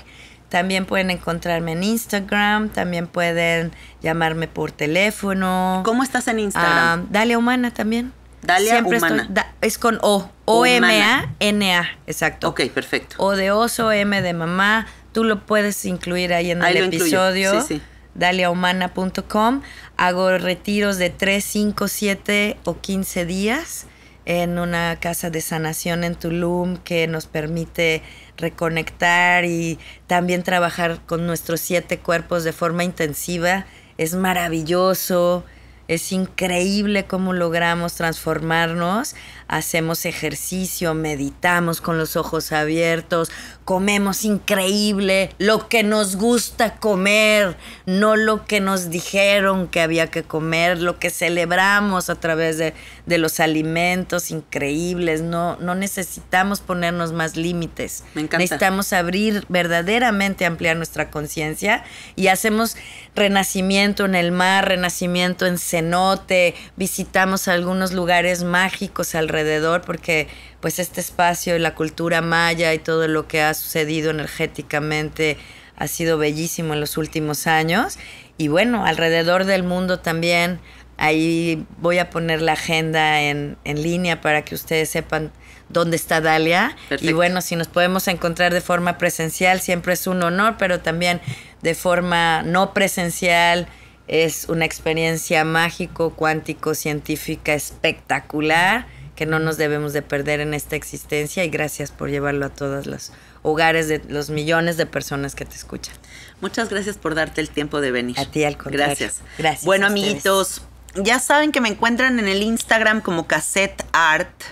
También pueden encontrarme en Instagram, también pueden llamarme por teléfono. ¿Cómo estás en Instagram? Dalia Humana también. Dalia Siempre Humana. Es con O, O-M-A-N-A, exacto. Ok, perfecto. O de oso, M de mamá. Tú lo puedes incluir ahí en el episodio. Sí. daliaumana.com. Hago retiros de 3, 5, 7 o 15 días en una casa de sanación en Tulum que nos permite reconectar y también trabajar con nuestros 7 cuerpos de forma intensiva. Es maravilloso, es increíble cómo logramos transformarnos. Hacemos ejercicio, meditamos con los ojos abiertos, comemos increíble, lo que nos gusta comer, no lo que nos dijeron que había que comer, lo que celebramos a través de los alimentos increíbles. No necesitamos ponernos más límites. Me encanta. Necesitamos abrir, verdaderamente ampliar nuestra conciencia, y hacemos renacimiento en el mar, renacimiento en cenote, visitamos algunos lugares mágicos alrededor, porque pues este espacio y la cultura maya y todo lo que ha sucedido energéticamente ha sido bellísimo en los últimos años. Y bueno, alrededor del mundo también. Ahí voy a poner la agenda en línea para que ustedes sepan dónde está Dalia. Perfecto. Y bueno, si nos podemos encontrar de forma presencial, siempre es un honor, pero también de forma no presencial es una experiencia mágico, cuántico, científica, espectacular, que no nos debemos de perder en esta existencia, y gracias por llevarlo a todos los hogares de los millones de personas que te escuchan. Muchas gracias por darte el tiempo de venir. A ti, al contrario. Gracias. Bueno, amiguitos, ya saben que me encuentran en el Instagram como Cassette Art.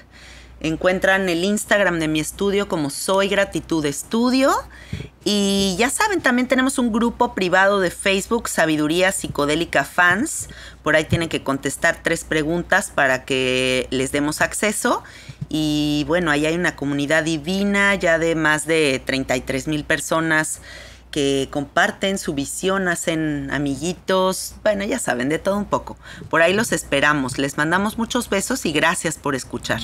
Encuentran el Instagram de mi estudio como Soy Gratitud Estudio. Y ya saben, también tenemos un grupo privado de Facebook, Sabiduría Psicodélica Fans. Por ahí tienen que contestar 3 preguntas para que les demos acceso. Y bueno, ahí hay una comunidad divina, ya de más de 33,000 personas que comparten su visión, hacen amiguitos. Bueno, ya saben, de todo un poco. Por ahí los esperamos. Les mandamos muchos besos y gracias por escuchar.